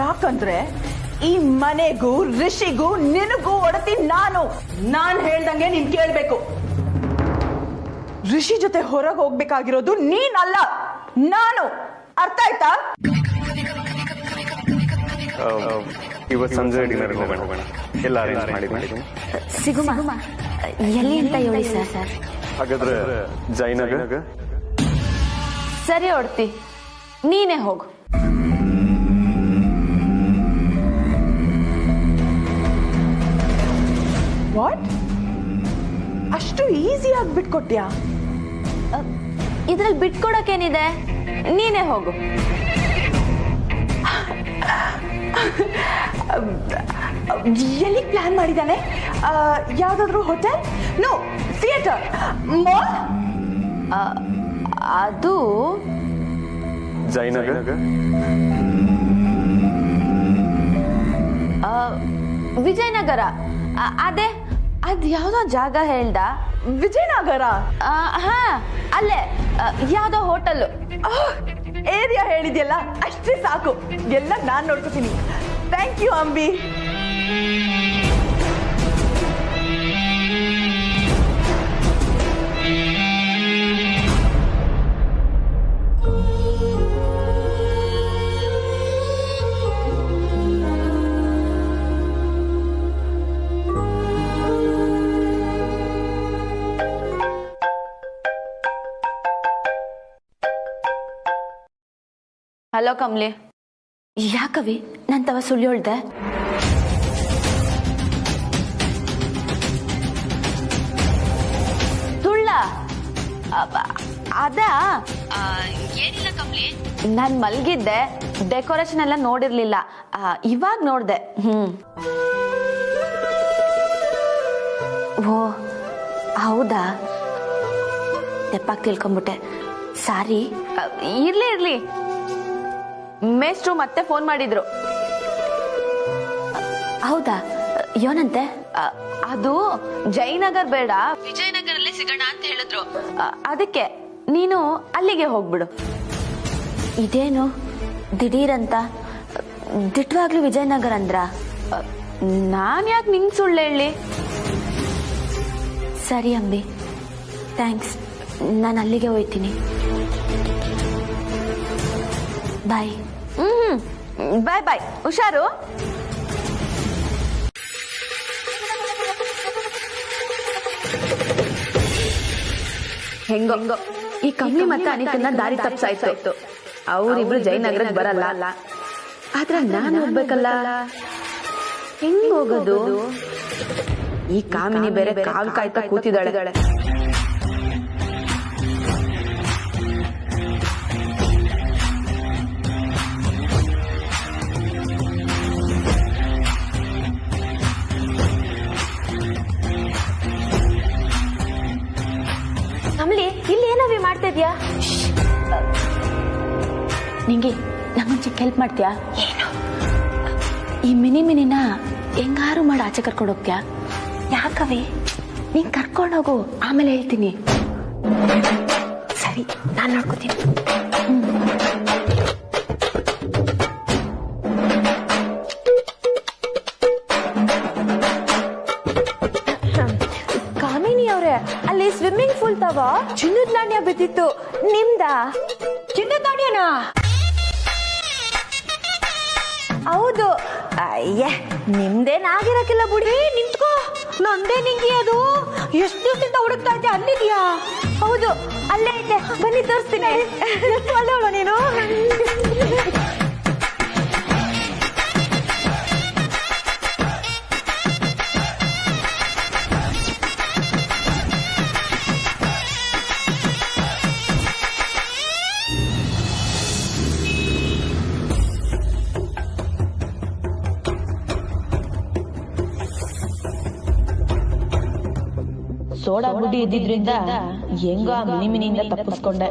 ಯಾಕಂದ್ರೆ ಈ ಮನೆಗೂ ಋಷಿಗೂ ನಿನಗೂ ಒಡತಿ ನಾನು. ನಾನ್ ಹೇಳ್ದಂಗೆ ನೀನ್ ಕೇಳ್ಬೇಕು. ಋಷಿ ಜೊತೆ ಹೊರಗೆ ಹೋಗ್ಬೇಕಾಗಿರೋದು ನೀನಲ್ಲ, ನಾನು. ಅರ್ಥ ಆಯ್ತಾ? ಇವತ್ತು ಸಂಜೆ ಡಿನ್ನರ್ ಹೋಗೋಣ. ಎಲ್ಲ ಅರೇಂಜ್ ಮಾಡಿದ್ದೀನಿ. ಸಿಗುಮ ಎಲ್ಲಿ ಅಂತ ಹೇಳಿ ಸರ್. ಹಾಗಾದ್ರೆ ಜಯನಗರ್. ಸರಿ ಹೊಡ್ತಿ, ನೀನೇ ಹೋಗು. ವಾಟ್? ಅಷ್ಟು ಈಸಿಯಾಗಿ ಬಿಟ್ಕೊಟ್ಯಾ? ಇದ್ರಲ್ಲಿ ಬಿಟ್ಕೊಡಕ್ಕೇನಿದೆ, ನೀನೇ ಹೋಗು. ಎಲ್ಲಿ ಪ್ಲಾನ್ ಮಾಡಿದ್ದಾನೆ? ಯಾವ್ದಾದ್ರು ಹೋಟೆಲ್? No, theatre, mall? ಅದು ಜಯನಗರ್. ವಿಜಯನಗರ. ಅದೇ ಅದ್ ಯಾವ್ದೋ ಜಾಗ ಹೇಳ್ದ. ವಿಜಯನಗರ? ಹಾ, ಅಲ್ಲೇ ಯಾವ್ದೋ ಹೋಟೆಲ್. ಏರಿಯಾ ಹೇಳಿದ್ಯಲ್ಲ, ಅಷ್ಟೇ ಸಾಕು. ಎಲ್ಲ ನಾನ್ ನೋಡ್ಕೋತೀನಿ. Thank you Ambi. Hello Kamali. ಯಾಕವಿ ನಂತವ ಸುಳ್ಳು ಹೇಳ್ದೆ? ಸುಳ್ಳ? ಅದ ಏನಿಲ್ಲ ಕಮಲಿ, ನಾನ್ ಮಲ್ಗಿದ್ದೆ, ಡೆಕೋರೇಷನ್ ಎಲ್ಲ ನೋಡಿರ್ಲಿಲ್ಲ, ಇವಾಗ ನೋಡ್ದೆ. ಓ ಹೌದಾ? ತೆಪ್ಪಾಗಿ ತಿಳ್ಕೊಂಬಿಟ್ಟೆ, ಸಾರಿ. ಇರ್ಲಿ. ಮೇಷ್ಟ್ರು ಮತ್ತೆ ಫೋನ್ ಮಾಡಿದ್ರು. ಹೌದಾ ಏನಂತೆ ಅದು ಜಯನಗರ್ ಬೇಡ ವಿಜಯನಗರಲ್ಲೇ ಸಿಗೋಣ ಅಂತ ಹೇಳಿದ್ರು ಅದಕ್ಕೆ ನೀನು ಅಲ್ಲಿಗೆ ಹೋಗ್ಬಿಡು. ಇದೇನು ದಿಢೀರಂತ ದಿಟ್ವಾಗ್ಲೂ ವಿಜಯನಗರ ಅಂದ್ರ ನಾನ್ ಯಾಕೆ ನಿಂಗ್ ಸುಳ್ಳು ಹೇಳಿ? ಸರಿ ಅಂಬಿ, ಥ್ಯಾಂಕ್ಸ್. ನಾನು ಅಲ್ಲಿಗೆ ಹೋಯ್ತೀನಿ. ಬಾಯ್. ಬಾಯ್ ಬಾಯ್, ಹುಷಾರು. ಹೆಂಗೋ ಈ ಕಮ್ಮಿ ಮತ್ತೆ ಅನಿಕನ್ನ ದಾರಿ ತಪ್ಸಾಯ್ತು. ಅವ್ರಿಬ್ರು ಜಯನಗರಕ್ಕೆ ಬರಲ್ಲ, ಆದ್ರೆ ನಾನು ಹೋಗ್ಬೇಕಲ್ಲ. ಹೆಂಗ್ ಹೋಗೋದು? ಈ ಕಾಮಿನಿ ಬೇರೆ ಕಾಲ್ ಕಾಯ್ತಾ ಕೂತಿದ್ದಾಳೆ. ಕಮಲಿ, ಇಲ್ಲಿ ಏನವಿ ಮಾಡ್ತಾ ಇದ್ಯಾ? ನಿಂಗೆ ನಂಗೊಂದ್ ಚಿಕ್ಕ ಹೆಲ್ಪ್ ಮಾಡ್ತೀಯಾ? ಈ ಮಿನಿನ ಹೆಂಗಾರು ಮಾಡಿ ಆಚೆ ಕರ್ಕೊಂಡು ಹೋಗ್ತೀಯಾ? ಯಾಕವಿ? ನೀನ್ ಕರ್ಕೊಂಡೋಗು, ಆಮೇಲೆ ಹೇಳ್ತೀನಿ. ಸರಿ, ನಾನ್ ನೋಡ್ಕೋತೀನಿ. ಕಾಮಿನಿ ಅವ್ರೆ, ಅಲ್ಲಿ ಸ್ವಿಮ್ಮಿಂಗ್ ಪೂಲ್ ತವ ಚಿನ್ನದ ನಾಣ್ಯ ಬಿದ್ದಿತ್ತು. ನಿಮ್ದಾ? ಚಿನ್ನದ ನಾಣ್ಯನಾ? ಹೌದು. ಅಯ್ಯ, ನಿಮ್ದೇನಾಗಿರಕ್ಕಿಲ್ಲ ಬುಡಿ. ನಿಂತ್ಕೋ, ನಂದೇ ನಿಂಗೆ ಅದು. ಎಷ್ಟು ದಿವಸದಿಂದ ಹುಡುಕ್ತಾ ಇದ್ದೆ, ಅಲ್ಲಿದ್ಯಾ? ಹೌದು, ಅಲ್ಲೇ ಐತೆ, ಬನ್ನಿ ತೋರಿಸ್ತೀನಿ. ಎಷ್ಟು ಒಳ್ಳೆಯವಳು ನೀನು. ಸೋಡಾ ಬುಡ್ಡಿ ಇದ್ದಿದ್ರಿಂದ ಹೆಂಗ ಮಿನಿಮಿನಿಂದ ತಪ್ಪಿಸ್ಕೊಂಡೆ.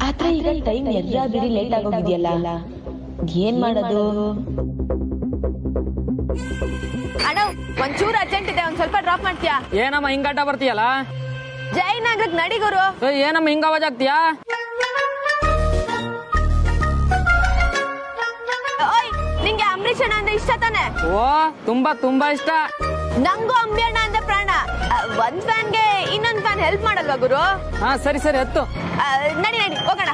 ಆದ್ರೆ ಈಗ ಟೈಮ್ ಎಲ್ಲ ಬಿಡಿ ಲೇಟ್ ಆಗೋಗಿದ್ಯಲ್ಲ, ಏನ್ ಮಾಡೋದು? ಅಣ್ಣ, ಒಂಚೂರು ಅರ್ಜೆಂಟ್ ಇದೆ, ಒಂದ್ ಸ್ವಲ್ಪ ಡ್ರಾಪ್ ಮಾಡ್ತೀಯಾ? ಏನಮ್ಮ ಹಿಂಗಾಟ ಬರ್ತೀಯಲ್ಲ? ಜಯನಗರಕ್ಕೆ ನಡಿಗುರು. ಏನಮ್ಮ ಹಿಂಗ ಅವಾಜ್ ಆಗ್ತೀಯಾ? ಓಯ್, ನಿಂಗೆ ಅಂಬರೀಷ್ ಅಣ್ಣ ಅಂದ್ರೆ ಇಷ್ಟ ತಾನೆ? ಓ, ತುಂಬಾ ತುಂಬಾ ಇಷ್ಟ. ನಂಗೂ ಅಂಬಿ ಅಣ್ಣ ಅಂದ್ರೆ ಪ್ರಾಣ. ಒಂದ್ ಫ್ಯಾನ್ಗೆ ಇನ್ನೊಂದ್ ಫ್ಯಾನ್ ಹೆಲ್ಪ್ ಮಾಡಲ್ವಾ ಗುರು? ಹಾ, ಸರಿ ಸರಿ, ಹತ್ತು. ನಡಿ ಹೋಗೋಣ.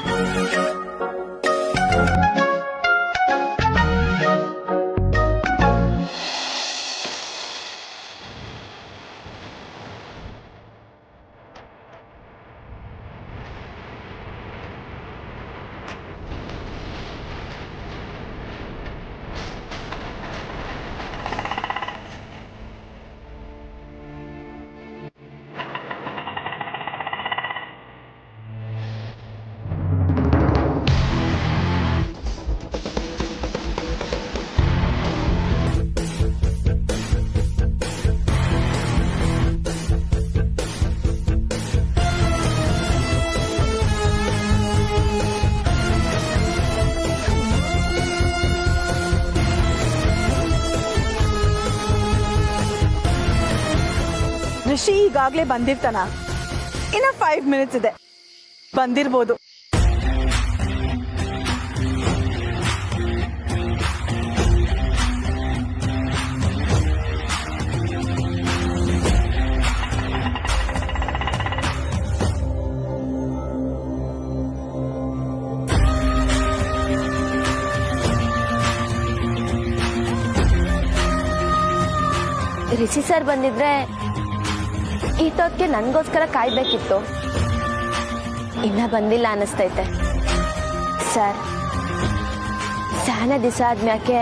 ಋಷಿ ಈಗಾಗ್ಲೇ ಬಂದಿರ್ತಾನ. ಇನ್ನ 5 ಮಿನಿಟ್ಸ್ ಇದೆ, ಬಂದಿರ್ಬೋದು. ರಿಷಿ ಸರ್ ಬಂದಿದ್ರೆ ಈಟೊತ್ತಿಗೆ ನನ್ಗೋಸ್ಕರ ಕಾಯ್ಬೇಕಿತ್ತು. ಇನ್ನ ಬಂದಿಲ್ಲ ಅನಿಸ್ತೈತೆ. ಸರ್, ಸ್ಯಾನ ದಿವಸ ಆದ್ಮ್ಯಾಕೆ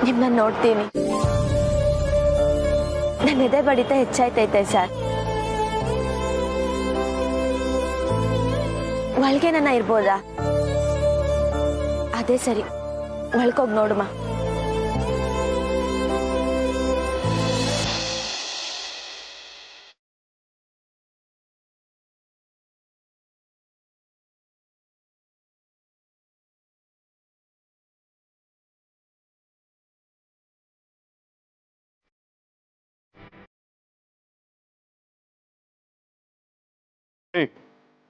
ನಿಮ್ಮನ್ನ ನೋಡ್ತೀನಿ. ನನ್ನ ಎದೆ ಬಡಿತ ಹೆಚ್ಚಾಯ್ತೈತೆ ಸರ್. ಒಳಗೆ ನನ್ನ ಇರ್ಬೋದಾ? ಅದೇ ಸರಿ, ಒಳ್ಕೋಗ್ ನೋಡುಮ. ಏಯ್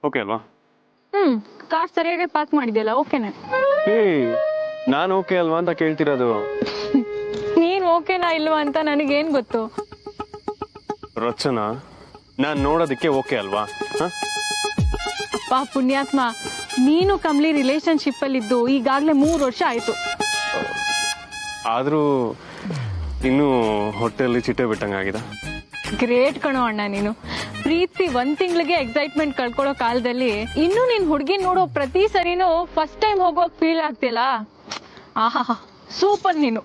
ಓಕೆ ಅಲ್ವಾ? ಕಾರ್ ಸರಿಯಾಗಿ ಪಾಸ್ ಮಾಡಿದ್ಯಲ್ಲ, ಓಕೆನೆ. ಏಯ್ ನಾನು ಓಕೆ ಅಲ್ವಾ ಅಂತ ಕೇಳ್ತಿರೋದು. ನೀನ್ ಓಕೆನಾ ಇಲ್ವಾ ಅಂತ ನನಗೇನ್ ಗೊತ್ತು? ರಚನಾ, ನಾನ್ ನೋಡೋದಕ್ಕೆ ಓಕೆ ಅಲ್ವಾ? ಅಪ್ಪ ಪುಣ್ಯಾತ್ಮ, ನೀನು ಕಮ್ಲಿ ರಿಲೇಶನ್ಶಿಪ್ ಅಲ್ಲಿ ಇದ್ದು ಈಗಾಗ್ಲೇ 3 ವರ್ಷ ಆಯ್ತು. ಆದ್ರೂ ಇನ್ನೂ ಹೊಟ್ಟೆಯಲ್ಲಿ ಚಿಟ್ಟೆ ಬಿಟ್ಟಂಗಾಗಿದೆ. ಗ್ರೇಟ್ ಕಣೋ ಅಣ್ಣ ನೀನು. ಪ್ರೀತಿ 1 ತಿಂಗಳಿಗೆ ಎಕ್ಸೈಟ್ಮೆಂಟ್ ಕಳ್ಕೊಳ್ಳೋ ಕಾಲದಲ್ಲಿ ಇನ್ನು ನೀನ್ ಹುಡ್ಗಿ ನೋಡೋ ಪ್ರತಿ ಸರಿನೂ ಫಸ್ಟ್ ಟೈಮ್ ಹೋಗೋ ಫೀಲ್ ಆಗ್ತಿಲ್ಲ. ಆಹಾ, ಸೂಪರ್ ನೀನು.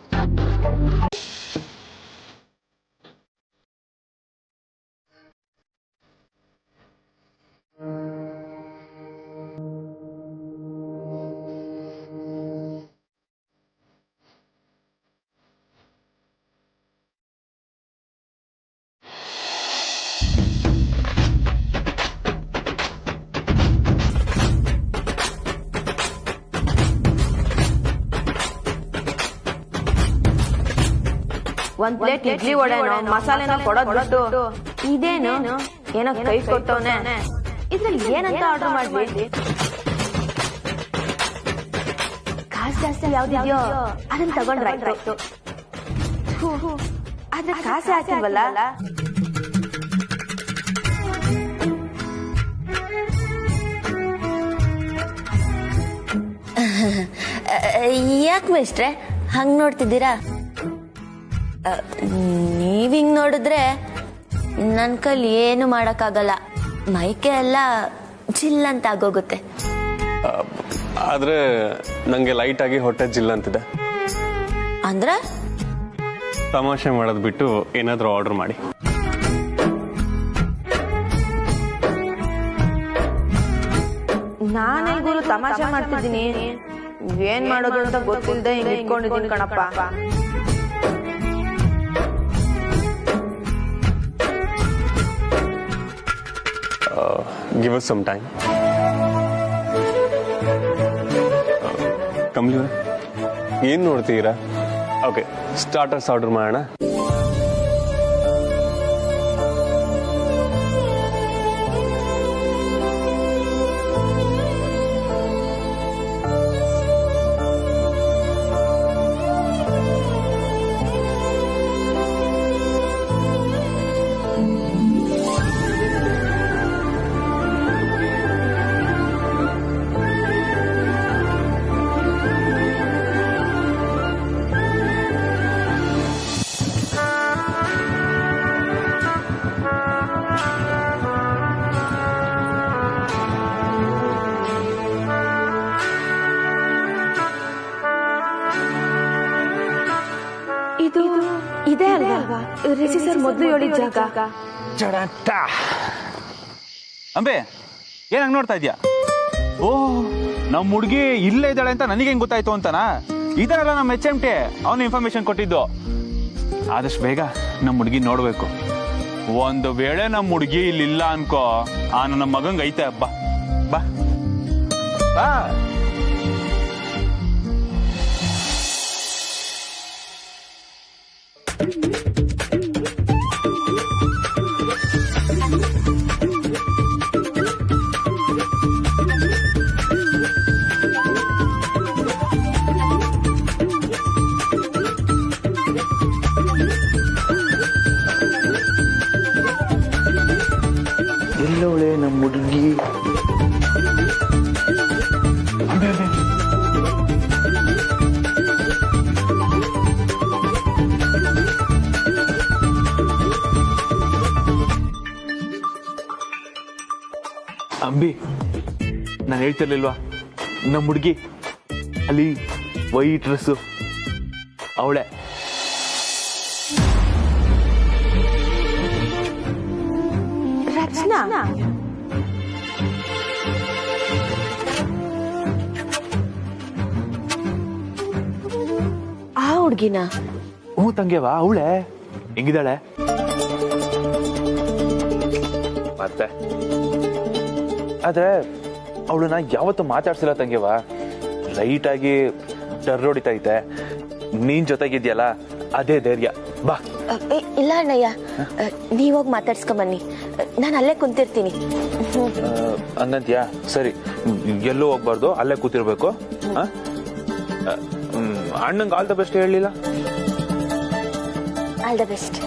ಒಂದ್ ಪ್ಲೇಟ್ ಇಡ್ಲಿ ವಡೆನೋ ಮಸಾಲೆನೋ ಕೊಡೋದ್ ಬಿಟ್ಟು ಇದೇನು ಏನೋ ಕೈ ಕೊಟ್ಟವನೆ. ಇದ್ರಲ್ಲಿ ಏನಂತ ಆರ್ಡರ್ ಮಾಡ್ಲಿ? ಕಾಸು ಜಾಸ್ತಿ ಯಾವ್ದಿದ್ಯೋ ಅದನ್ನ ತಗೊಂಡ್ರಾಯ್ತು. ಆದ್ರೆ ಕಾಸೆ ಹಾಕಿಲ್ವಲ್ಲ. ಯಾಕೆ ಮೇಷ್ಟ್ರೆ ಹಂಗ್ ನೋಡ್ತಿದ್ದೀರಾ? ನೀವ್ ಹಿಂಗ್ ನೋಡಿದ್ರೆ ನನ್ ಕೈಲಿ ಏನು ಮಾಡಕ್ಕಾಗಲ್ಲ. ಮೈಕೆ ಎಲ್ಲ ಜಿಲ್ ಅಂತ ಆಗೋಗುತ್ತೆ. ಆದ್ರೆ ನಂಗೆ ಲೈಟ್ ಆಗಿ ಹೊಟ್ಟೆ ಜಿಲ್ ಅಂತಿದೆ. ಅಂದ್ರೆ ತಮಾಷೆ ಮಾಡೋದ್ ಬಿಟ್ಟು ಏನಾದ್ರೂ ಆರ್ಡರ್ ಮಾಡಿ. ನಾನೇ ಗುರು ತಮಾಷೆ ಮಾಡ್ತಿದ್ದೀನಿ. ಏನ್ ಮಾಡೋದು ಅಂತ ಗೊತ್ತಿಲ್ಲದೆ ಹಿಂಗ್ ಇಟ್ಕೊಂಡಿದ್ದೀನಿ ಕಣಪ್ಪ. Give us some time. Kamli ಏನ್ ನೋಡ್ತೀರಾ? ಓಕೆ, ಸ್ಟಾರ್ಟರ್ಸ್ ಆರ್ಡರ್ ಮಾಡೋಣ. ಇದು ಇದೆ ಅಲ್ವಾ ರಿಷಿ ಸರ್ ಮೊದಲು ಹೇಳಿದ ಜಾಗ? ಅಂಬೆ ಏನ್ ಹಂಗ್ ನೋಡ್ತಾ ಇದ್ಯಾ? ಓ, ನಮ್ ಹುಡ್ಗಿ ಇಲ್ಲೇ ಇದ್ದಾಳೆ ಅಂತ ನನಗೆ ಹೆಂಗ್ ಗೊತ್ತಾಯ್ತು ಅಂತನಾ? ಇದರಲ್ಲ ನಮ್ಮ HMT ಅವನು ಇನ್ಫಾರ್ಮೇಶನ್ ಕೊಟ್ಟಿದ್ದು. ಆದಷ್ಟು ಬೇಗ ನಮ್ಮ ಹುಡ್ಗಿ ನೋಡ್ಬೇಕು. ಒಂದು ವೇಳೆ ನಮ್ಮ ಹುಡ್ಗಿ ಇಲ್ಲಿಲ್ಲ ಅನ್ಕೋ, ಆ ನನ್ನ ಮಗಂಗ್ ಐತೆ ಹಬ್ಬ. ಬಾ ಬಾ. ಎಲ್ಲವಳೆ ನಮ್ಮ ಹುಡುಗಿ? ಅಂಬಿ, ನಾನು ಹೇಳ್ತಿರ್ಲಿಲ್ವಾ ನಮ್ಮ ಹುಡುಗಿ ಅಲ್ಲಿ ವೈಟ್ ಡ್ರೆಸ್ಸು ಅವಳೆ. ರಚನಾ? ಆ ಹುಡ್ಗಿನ? ಹ್ಞೂ ತಂಗ್ಯವಾ, ಅವಳೆ. ಹೆಂಗಿದ್ದಾಳೆ ಮತ್ತೆ? ಆದ್ರೆ ಅವಳನ್ನ ಯಾವತ್ತೂ ಮಾತಾಡ್ಸಿಲ್ಲ ತಂಗ್ಯವ. ಲೈಟ್ ಆಗಿ ಟರ್ ಹೊಡಿತೈತೆ. ನೀನ್ ಜೊತೆಗಿದ್ಯಲ್ಲ, ಅದೇ ಧೈರ್ಯ. ಬಾ ಇಲ್ಲ ಅಣ್ಣಯ್ಯ, ನೀವೋಗಿ ಮಾತಾಡ್ಸ್ಕೊಂಬನ್ನಿ, ನಾನು ಅಲ್ಲೇ ಕುಂತಿರ್ತೀನಿ. ಹಂಗಂತ್ಯಾ? ಸರಿ, ಎಲ್ಲೂ ಹೋಗ್ಬಾರ್ದು, ಅಲ್ಲೇ ಕೂತಿರ್ಬೇಕು. ಅಣ್ಣಂಗೆ ಆಲ್ ದ ಬೆಸ್ಟ್ ಹೇಳಿಲ್ಲ? All the best.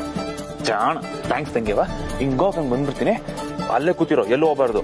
ಜಾಣ, ಥ್ಯಾಂಕ್ಸ್ ತಂಗಿವಾ. ಹಿಂಗೋಗಿ ಬಂದ್ಬಿಡ್ತೀನಿ, ಅಲ್ಲೇ ಕೂತಿರೋ, ಎಲ್ಲೂ ಹೋಗ್ಬಾರ್ದು.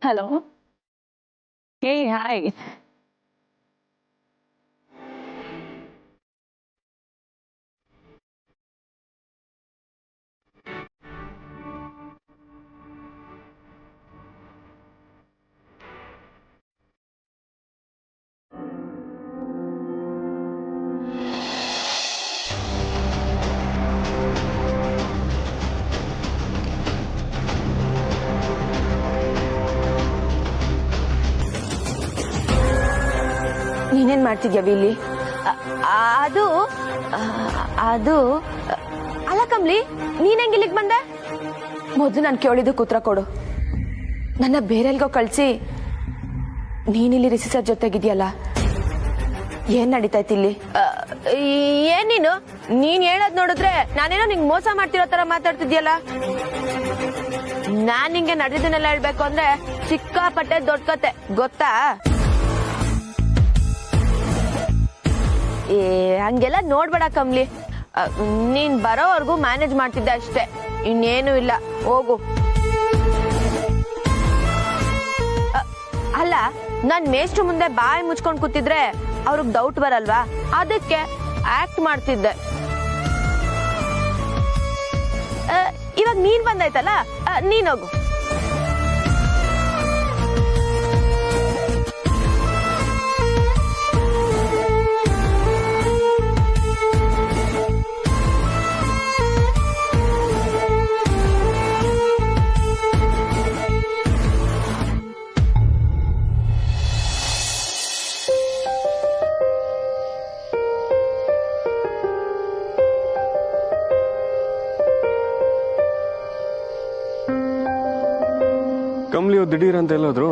ಹಲೋ. Hey hi. ನೀನೇನ್ ಮಾಡ್ತಿದ್ಯಾ ಇಲ್ಲಿ? ಅದು ಅದು ಅಲ್ಲ ಕಮ್ಲಿ, ನೀನ್ ಹೆಂಗ್ ಇಲ್ಲಿಗೆ ಬಂದೆ? ಮೊದ್ಲು ನಾನು ಕೇಳಿದ್ದು ಉತ್ತರ ಕೊಡು. ನನ್ನ ಬೇರೆಲ್ಗೋ ಕಳ್ಸಿ ನೀನಿಲ್ಲಿ ರಿಷಿ ಸರ್ ಜೊತೆಗಿದ್ಯಲ್ಲ, ಏನ್ ನಡೀತೈತಿ ಇಲ್ಲಿ? ಏನ್ ನೀನ್ ಹೇಳೋದ್ ನೋಡಿದ್ರೆ ನಾನೇನೋ ನಿಂಗ್ ಮೋಸ ಮಾಡ್ತಿರೋ ತರ ಮಾತಾಡ್ತಿದ್ಯಲ್ಲ. ನಾನ್ ನಿಂಗೆ ನಡೆದಿದ್ದನ್ನೆಲ್ಲ ಹೇಳ್ಬೇಕು ಅಂದ್ರೆ ಸಿಕ್ಕಾಪಟ್ಟೆ ದೊಡ್ಡ ಕತೆ, ಗೊತ್ತಾ? ಹಂಗೆಲ್ಲ ನೋಡ್ಬೇಡ ಕಮ್ಲಿ, ನೀನ್ ಬರೋವರೆಗೂ ಮ್ಯಾನೇಜ್ ಮಾಡ್ತಿದ್ದೆ ಅಷ್ಟೇ, ಇನ್ನೇನು ಇಲ್ಲ, ಹೋಗು. ಅಲ್ಲ, ನಾನ್ ಮೇಷ್ಟ್ರು ಮುಂದೆ ಬಾಯಿ ಮುಚ್ಕೊಂಡ್ ಕೂತಿದ್ರೆ ಅವ್ರಿಗೆ ಡೌಟ್ ಬರಲ್ವಾ? ಅದಕ್ಕೆ ಆಕ್ಟ್ ಮಾಡ್ತಿದ್ದೆ. ಇವಾಗ ನೀನ್ ಬಂದಾಯ್ತಲ್ಲ, ನೀನ್ ಹೋಗು. ಕಮ್ಲಿ ದಿಢೀರ್ ಅಂತ ಎಲ್ಲೋದ್ರು?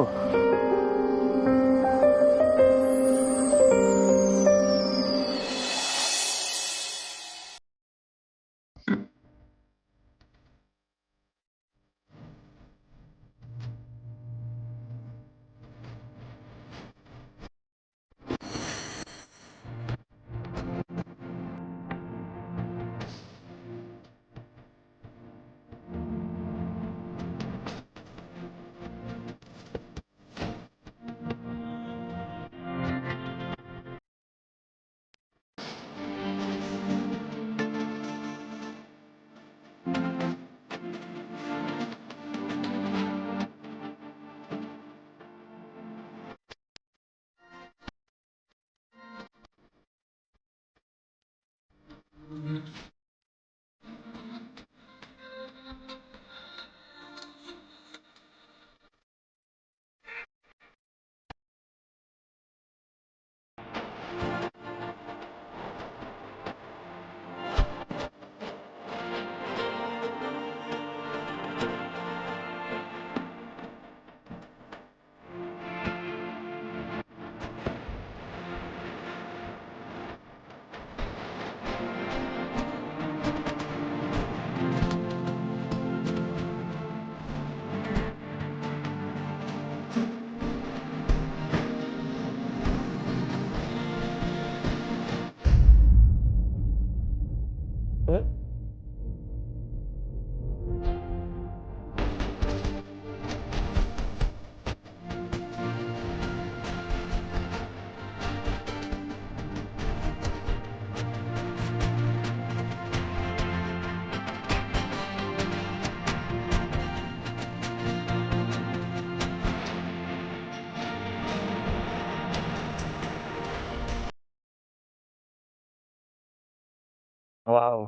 ವಾವ್,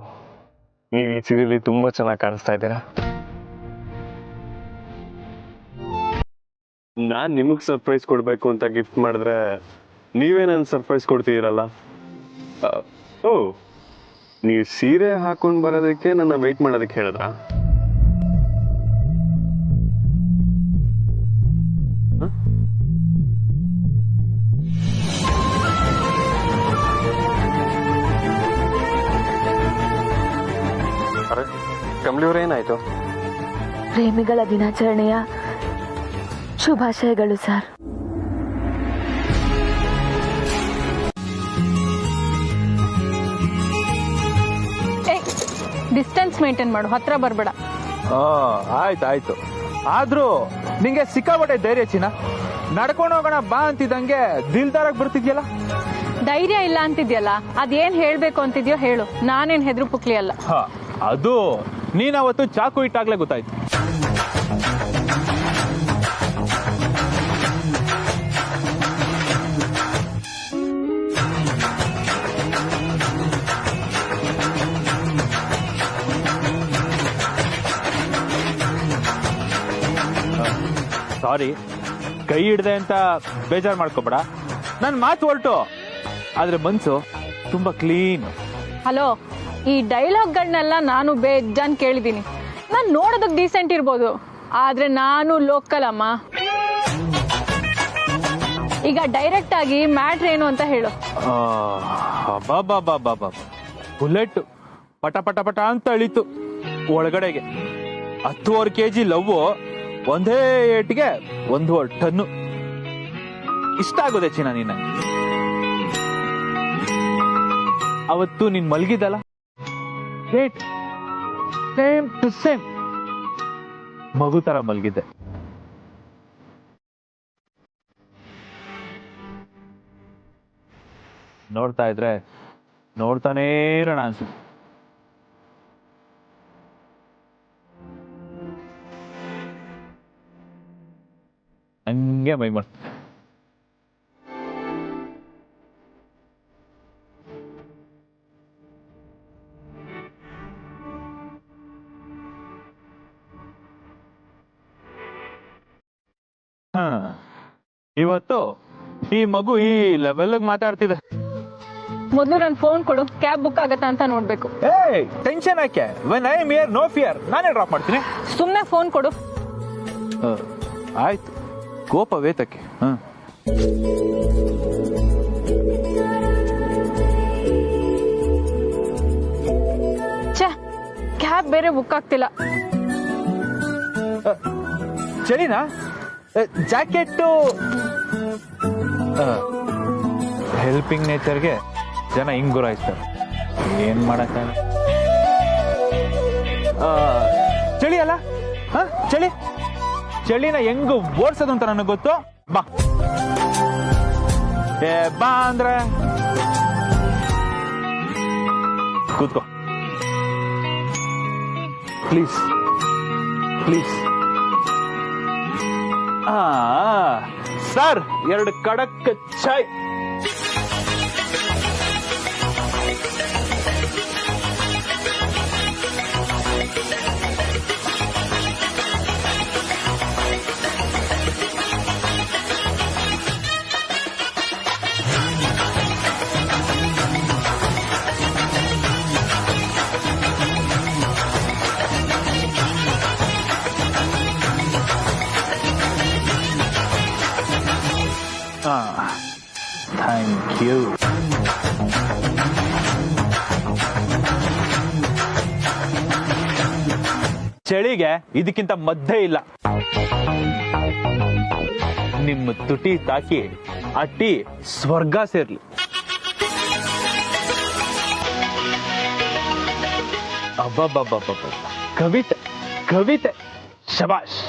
ನೀವು ಈ ಸೀರಿಯಲಿ ತುಂಬ ಚೆನ್ನಾಗಿ ಕಾಣಿಸ್ತಾ ಇದ್ದೀರಾ. ನಾನು ನಿಮಗೆ ಸರ್ಪ್ರೈಸ್ ಕೊಡಬೇಕು ಅಂತ ಗಿಫ್ಟ್ ಮಾಡಿದ್ರೆ ನೀವೇ ನನ್ನ ಸರ್ಪ್ರೈಸ್ ಕೊಡ್ತಿದ್ದೀರಲ್ಲ. ಓ, ನೀವು ಸೀರೆ ಹಾಕೊಂಡು ಬರೋದಕ್ಕೆ ನನ್ನ ವೆಯ್ಟ್ ಮಾಡೋದಕ್ಕೆ ಹೇಳಿದ್ರಾ? ಅರೆ, ಕಮಲಿಯವ್ರೇನಾಯ್ತು? ಪ್ರೇಮಿಗಳ ದಿನಾಚರಣೆಯ ಶುಭಾಶಯಗಳು ಸರ್. ಡಿಸ್ಟೆನ್ಸ್ ಮೇಂಟೈನ್ ಮಾಡು, ಹತ್ರ ಬರ್ಬೇಡ. ಆಯ್ತು. ಆದ್ರೂ ನಿಂಗೆ ಸಿಕ್ಕಾಬಟ್ಟೆ ಧೈರ್ಯ ಚಿನ್ನ. ನಡ್ಕೊಂಡು ಹೋಗೋಣ ಬಾ ಅಂತಿದ್ದಂಗೆ ದಿಲ್ದಾರಾಗ್ ಬರ್ತಿದ್ಯಲ್ಲ. ಧೈರ್ಯ ಇಲ್ಲ ಅಂತಿದ್ಯಲ್ಲ, ಅದೇನ್ ಹೇಳ್ಬೇಕು ಅಂತಿದ್ಯೋ ಹೇಳು. ನಾನೇನ್ ಹೆದ್ರು ಪುಕ್ಲಿ ಅಲ್ಲ. ಅದು ನೀನ್ ಅವತ್ತು ಚಾಕು ಇಟ್ಟಾಗ್ಲೇ ಗೊತ್ತಾಯ್ತು. ಸಾರಿ, ಕೈ ಹಿಡ್ದೆ ಅಂತ ಬೇಜಾರು ಮಾಡ್ಕೋಬೇಡ. ನನ್ ಮಾತು ಹೊರಟು, ಆದ್ರೆ ಮನ್ಸು ತುಂಬಾ ಕ್ಲೀನ್. ಹಲೋ, ಈ ಡೈಲಾಗ್ಗಳನ್ನೆಲ್ಲ ನಾನು ಬೇಜಾನ್ ಕೇಳಿದ್ದೀನಿ. ನಾನು ನೋಡೋದಕ್ಕೆ ಡೀಸೆಂಟ್ ಇರ್ಬೋದು, ಆದ್ರೆ ನಾನು ಲೋಕಲ್ ಅಮ್ಮ. ಈಗ ಡೈರೆಕ್ಟ್ ಆಗಿ ಮ್ಯಾಟ್ರ್ ಏನು ಅಂತ ಹೇಳು. ಬುಲೆಟ್ ಪಟ ಪಟ ಪಟ ಅಂತ ಅಳಿತು ಒಳಗಡೆಗೆ. 10 kg ಲವ್ ಒಂದೇ ಏಟಿಗೆ 1 ಟನ್ನು. ಇಷ್ಟ ಆಗೋದೆ ಚಿನ್ನ ನೀನ. ಅವತ್ತು ನೀನ್ ಮಲ್ಗಿದಲ್ಲ, ಸೇಮ್ ಟು ಸೇಮ್ ಮಗು ತರ ಮಲ್ಗಿದ್ದೆ. ನೋಡ್ತಾ ಇದ್ರೆ ನೋಡ್ತಾನೇ ಇರೋಣ ಅನ್ಸುತ್ತೆ. ಹಂಗೆ ಮೈ ಮಾಡ್ತ. ಇವತ್ತು ಈ ಮಗು ಈ ಲೆವೆಲ್ ಮಾತಾಡ್ತಿದೆ. ಮೊದಲು ನನ್ನ ಫೋನ್ ಕೊಡು, ಕ್ಯಾಬ್ ಬುಕ್ ಆಗತ್ತಾ ಅಂತ ನೋಡ್ಬೇಕು. ಟೆನ್ಷನ್ ಯಾಕೆ? When I am here no fear, ನಾನೇ ಡ್ರಾಪ್ ಮಾಡ್ತೀನಿ. ಸುಮ್ಮನೆ ಫೋನ್ ಕೊಡು. ಆಯ್ತು, ಕೋಪ ವೇತಕ್ಕೆ. ಛೇ, ಕ್ಯಾಬ್ ಬೇರೆ ಬುಕ್ ಆಗ್ತಿಲ್ಲ. ಚಳಿನಾ? ಜಾಕೆಟ್ಟು. ಹೆಲ್ಪಿಂಗ್ ನೇಚರ್ಗೆ ಜನ ಹಿಂಗ್ ಗುರಾಯಿಸ್ತಾರೆ. ಏನ್ ಮಾಡಕ್ಕಾಗಲ್ಲ. ಚಳಿ ಅಲ್ಲ, ಚಳಿನ ಹೆಂಗ್ ಓಡ್ಸೋದು ಅಂತ ನನಗೆ ಗೊತ್ತು. ಬಾ ಬಾ ಅಂದ್ರೆ ಕೂತ್ಕೋ ಪ್ಲೀಸ್. ಸರ್, 2 ಕಡಕ್ ಚಾಯ್. Thank you. ಚಳಿಗೆ ಇದಕ್ಕಿಂತ ಮದ್ದೇ ಇಲ್ಲ. ನಿಮ್ಮ ತುಟಿ ತಾಕಿ ಆ ಟೀ ಸ್ವರ್ಗ ಸೇರ್ಲಿ. ಅಬ್ಬಬ್ಬಬ್ಬಬ್ಬ, ಕವಿತೆ ಶಬಾಷ್.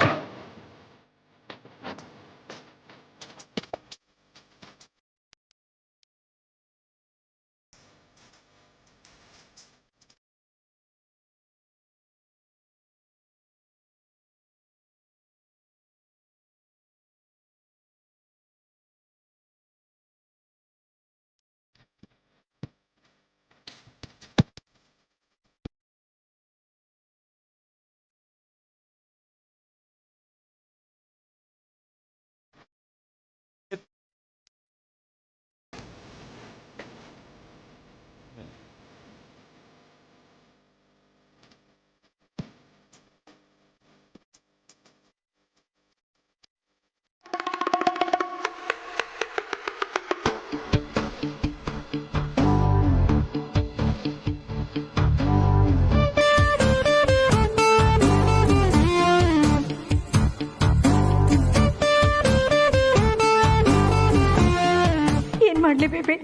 ಮಾಡ್ಲಿ ಬೇಬಿ,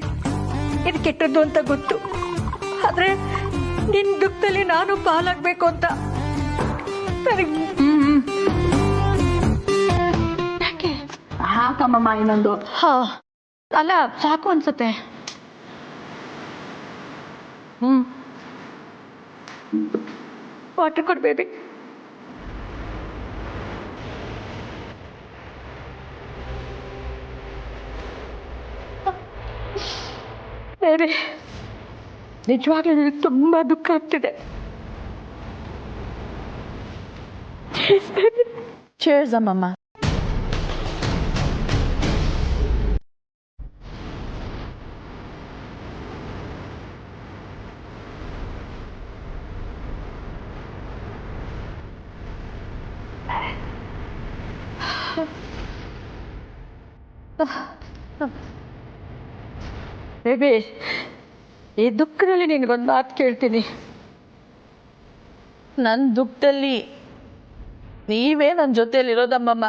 ಇದು ಕೆಟ್ಟದ್ದು ಅಂತ ಗೊತ್ತು. ಆದ್ರೆ ನಿನ್ ದುಃಖದಲ್ಲಿ ನಾನು ಪಾಲಾಗ್ಬೇಕು ಅಂತ ಯಾಕೆ ಹಾಕಮ್ಮಮ್ಮ ಇನ್ನೊಂದು. ಅಲ್ಲ ಸಾಕು ಅನ್ಸುತ್ತೆ. ವಾಟರ್ ಕೊಡ್ ಬೇಬಿ. ಬೇಬಿ, ನಿಜವಾಗ್ಲೂ ನನಗೆ ತುಂಬಾ ದುಃಖ ಆಗ್ತಿದೆ. ಚೇರ್ಸ್ ಅಮ್ಮಮ್ಮ. ಬೇಬಿ, ಈ ದುಃಖದಲ್ಲಿ ನಿನಗೊಂದು ಮಾತು ಕೇಳ್ತೀನಿ. ನನ್ನ ದುಃಖದಲ್ಲಿ ನೀವೇ ನನ್ನ ಜೊತೆಯಲ್ಲಿ ಇರೋದಮ್ಮಮ್ಮ.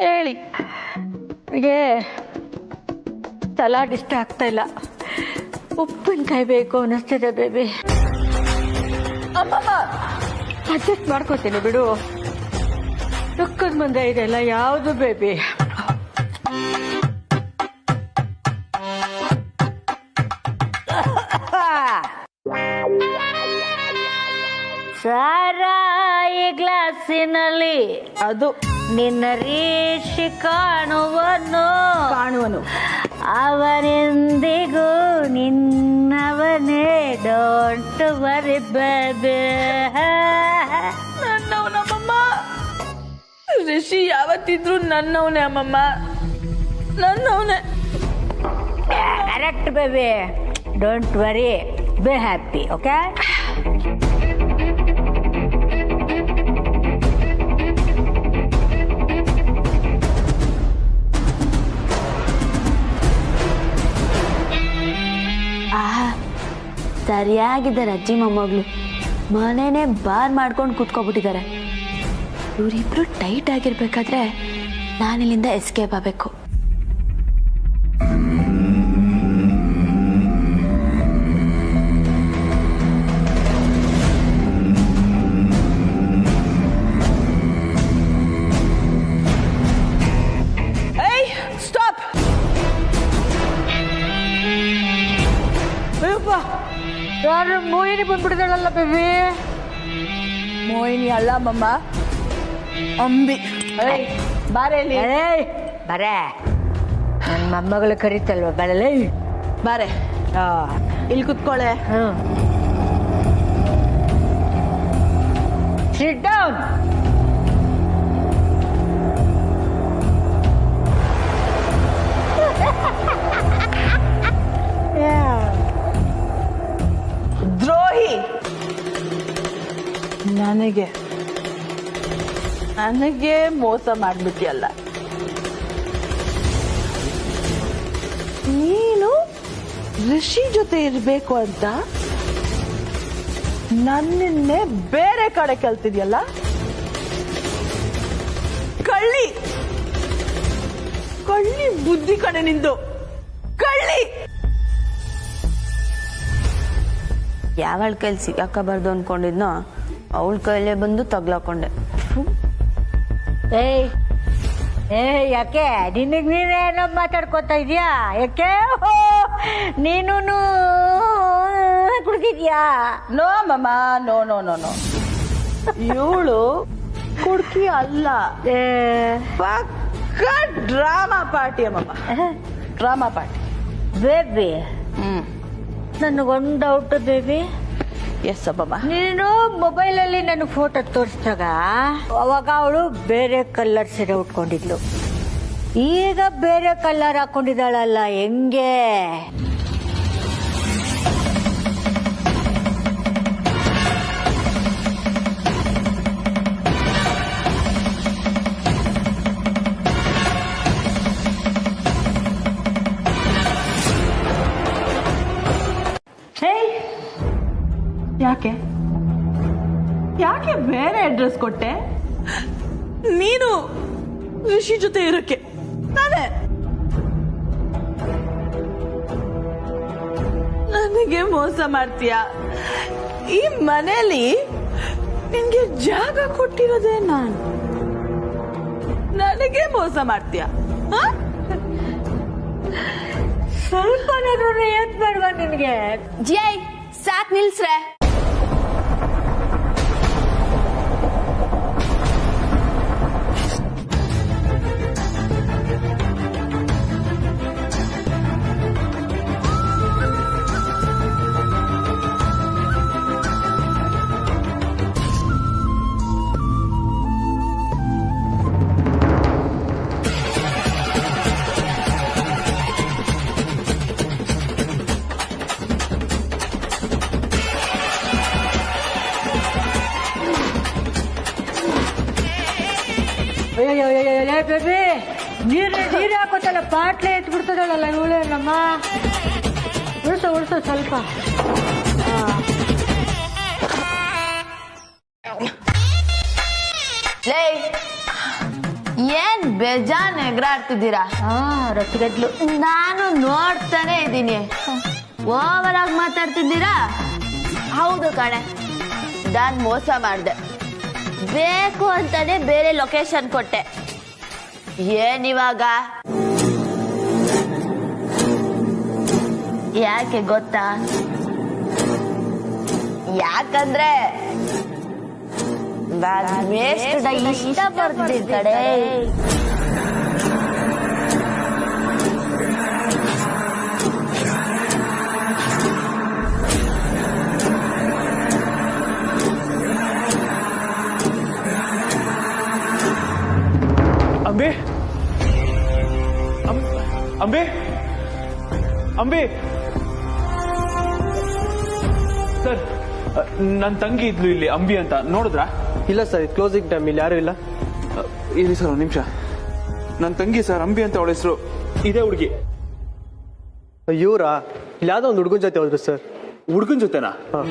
ಹೇಳಿ. ನನಗೆ ಸಲಾಡ್ ಇಷ್ಟ ಆಗ್ತಾ ಇಲ್ಲ, ಉಪ್ಪಿನಕಾಯಿ ಬೇಕು ಅನ್ನಿಸ್ತಿದೆ ಬೇಬಿ. ಅಮ್ಮಮ್ಮ, ಅಡ್ಜಸ್ಟ್ ಮಾಡ್ಕೋತೀನಿ ಬಿಡು. ದುಃಖದ ಮುಂದೆ ಇದೆಲ್ಲ ಯಾವುದು ಬೇಬಿ? ಸಾರಾಯಿ ಗ್ಲಾಸಿನಲ್ಲಿ ಅದು ನಿನ್ನ ರೀಶಿ ಕಾಣುವನು ಅವನೆಂದಿಗೂ ನಿನ್ನವನೇ. Don't worry baby. ನನ್ನವನಮ್ಮಮ್ಮ. ರಿಷಿ ಯಾವತ್ತಿದ್ರು ನನ್ನವನೇ ಅಮ್ಮಮ್ಮ, ನನ್ನವನೇ. Correct baby. Don't worry, be happy. Okay. ಸರಿಯಾಗಿದ್ದಾರೆ ಅಜ್ಜಿ ಮೊಮ್ಮಗಳು. ಮನೇನೆ ಬಾರ್ ಮಾಡ್ಕೊಂಡು ಕೂತ್ಕೊಬಿಟ್ಟಿದ್ದಾರೆ. ಇವರಿಬ್ರು ಟೈಟ್ ಆಗಿರ್ಬೇಕಾದ್ರೆ ನಾನಿಲ್ಲಿಂದ ಎಸ್ಕೇಪ್ ಆಗಬೇಕು. ಸ್ಟಾಪ್. ಯಾರು ಮೋಹಿನಿ ಬಂದ್ಬಿಟ್ಟಿದ್ದಾಳಲ್ಲ ಬೇಬಿ? ಮೋಹಿನಿ ಅಲ್ಲ ಅಮ್ಮಮ್ಮ, ಅಂಬಿ. ಬಾರೇಲಿ. ಬರೇ, ನನ್ನ ಮೊಮ್ಮಗಳು ಕರೀತಲ್ವ, ಬರಲೇ. ಬಾರೆ, ಇಲ್ಲಿ ಕುತ್ಕೊಳ್ಳೆ. Sit down. ದ್ರೋಹಿ. ನನಗೆ ಮೋಸ ಮಾಡ್ಬಿಟ್ಟಿಯಲ್ಲ ನೀನು. ಋಷಿ ಜೊತೆ ಇರ್ಬೇಕು ಅಂತ ನನ್ನೇ ಬೇರೆ ಕಡೆ ಕಲ್ತಿದ್ಯಲ್ಲ. ಕಳ್ಳಿ ಕಳ್ಳಿ ಬುದ್ಧಿ ಕಡೆ ನಿಂದು. ಕಳ್ಳಿ. ಯಾವಳ ಕೈಲಿ ಸಿಗಾಕಬಾರ್ದು ಅನ್ಕೊಂಡಿದ್ನೋ ಅವಳ ಕೈಲೇ ಬಂದು ತಗ್ಲಾಕೊಂಡೆ. ಯಾಕೆ ನಿನಗ್ ನೀನೇನೋ ಮಾತಾಡ್ಕೊತಾ ಇದೀಯಾ? ಯಾಕೆ ನೀನು ಕುಡ್ದಿದ್ಯಾ? No mamma, no no no no. ಇವಳು ಕುಡ್ಕಿ ಅಲ್ಲ, ಪಕ್ಕ ಡ್ರಾಮಾ ಪಾರ್ಟಿ ಅಮ್ಮಮ್ಮ. Drama party. ಬೇಬಿ, ನನಗೊಂದು ಡೌಟ್ ಬೇಬಿ. ಎಸ್ ಅಮ್ಮಮ್ಮ. ನೀನು ಮೊಬೈಲಲ್ಲಿ ನನ್ನ ಫೋಟೋ ತೋರಿಸಿದಾಗ ಅವಾಗ ಅವಳು ಬೇರೆ ಕಲರ್ ಸೀರೆ ಉಟ್ಕೊಂಡಿದ್ಲು, ಈಗ ಬೇರೆ ಕಲರ್ ಹಾಕೊಂಡಿದ್ದಾಳಲ್ಲ, ಹೆಂಗೆ? ಯಾಕೆ ಯಾಕೆ ಬೇರೆ ಅಡ್ರೆಸ್ ಕೊಟ್ಟೆ? ನೀನು ಋಷಿ ಜೊತೆ ಇರೋಕೆ ತಾನೆ? ನನಗೆ ಮೋಸ ಮಾಡ್ತೀಯ? ಈ ಮನೆಯಲ್ಲಿ ನಿನ್ಗೆ ಜಾಗ ಕೊಟ್ಟಿರೋದೇ ನಾನು, ನನಗೆ ಮೋಸ ಮಾಡ್ತೀಯ? ಸ್ವಲ್ಪ ಏನ್ ಬೇಡವಾ ನಿನ್ಗೆ? ಜೈ ಸಾಕ್ ನಿಲ್ಸ್ರೆ. ಬೇಬಿ ನೀರ್ ಹಾಕೋತಲ್ಲ, ಪಾಟ್ಲೆ ಎತ್ಬಿಡ್ತದಲ್ಲ ಇವಳೆ ನಮ್ಮ. ಉಳ್ಸೋ ಸ್ವಲ್ಪ. ಏನ್ ಬೇಜಾನ್ ಎಗರಾಡ್ತಿದ್ದೀರಾ? ರೊಟ್ಟಿಗದ್ಲು. ನಾನು ನೋಡ್ತಾನೆ ಇದ್ದೀನಿ. ಓವರ್ ಆಗಿ ಮಾತಾಡ್ತಿದ್ದೀರಾ? ಹೌದು ಕಣೆ, ನಾನ್ ಮೋಸ ಮಾಡ್ದೆ. ಬೇಕು ಅಂತಾನೆ ಬೇರೆ ಲೊಕೇಶನ್ ಕೊಟ್ಟೆ. ಏನಿವಾಗ? ಯಾಕೆ ಗೊತ್ತಾ? ಯಾಕಂದ್ರೆ ಇಷ್ಟ ಪಡ್ತಿದ್ದ ಕಡೆ. ಅಂಬೆ ಅಂಬೆ ಅಂಬೆ ಸರ್, ನನ್ನ ತಂಗಿ ಇದ್ಲು ಇಲ್ಲಿ, ಅಂಬಿ ಅಂತ. ನೋಡಿದ್ರಾ? ಇಲ್ಲ ಸರ್, ಕ್ಲೋಸಿಂಗ್ ಟೈಮ್, ಇಲ್ಲಿ ಯಾರು ಇಲ್ಲ. ಇರಿ ಸರ್, ಒಂದು ನಿಮಿಷ. ನನ್ನ ತಂಗಿ ಸರ್, ಅಂಬಿ ಅಂತ ಅವಳ ಹೆಸರು. ಇದೇ ಹುಡುಗಿ. ಇವರಾ? ಇಲ್ಲಿ ಯಾವ್ದೋ ಒಂದು ಹುಡುಗನ ಜೊತೆ ಹೋದ್ರು ಸರ್. ಹುಡುಗನ ಜೊತೆನಾ? ಹಾಂ.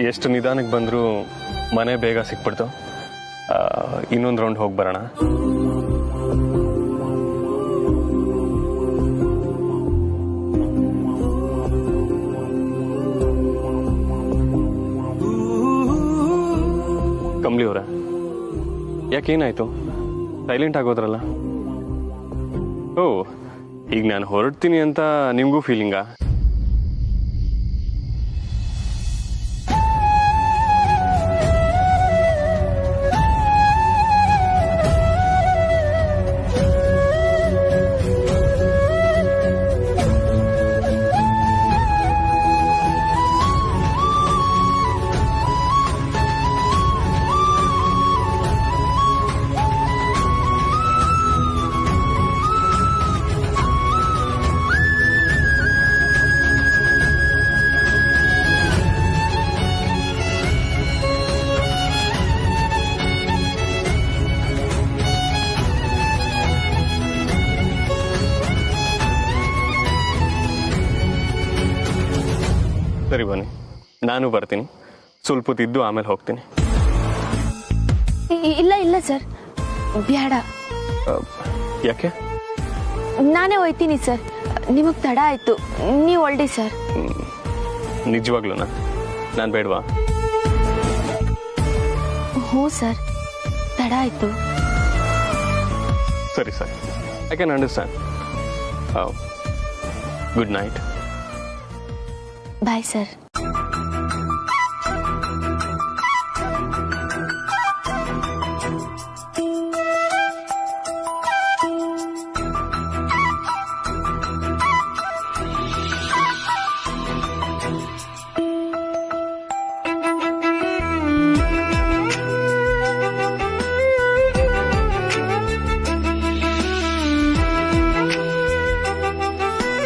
ಎಷ್ಟು ನಿಧಾನಕ್ಕೆ ಬಂದರೂ ಮನೆ ಬೇಗ ಸಿಕ್ಬಿಡ್ತು. ಇನ್ನೊಂದು ರೌಂಡ್ ಹೋಗಿ ಬರೋಣ. ಕಮಲಿ ಅವರ, ಯಾಕೇನಾಯ್ತು? ಸೈಲೆಂಟ್ ಆಗೋದ್ರಲ್ಲ? ಓ, ಈಗ ನಾನು ಹೊರಡ್ತೀನಿ ಅಂತ ನಿಮಗೂ ಫೀಲಿಂಗಾ? ಸರಿ ಬನ್ನಿ, ನಾನು ಬರ್ತೀನಿ. ಸ್ವಲ್ಪ ಹೊತ್ತಿದ್ದು ಆಮೇಲೆ ಹೋಗ್ತೀನಿ. ಇಲ್ಲ ಇಲ್ಲ ಸರ್, ಬೇಡ. ಯಾಕೆ? ನಾನೇ ಹೋಯ್ತೀನಿ ಸರ್, ನಿಮಗ್ ತಡ ಆಯ್ತು, ನೀವು ಹೊರಡಿ ಸರ್. ನಿಜವಾಗ್ಲೂನಾ? ನಾನು ಬೇಡವಾ? ಹ್ಞೂ ಸರ್, ತಡ ಆಯ್ತು. ಸರಿ ಸರಿ, I can understand. Good night. Bye sir.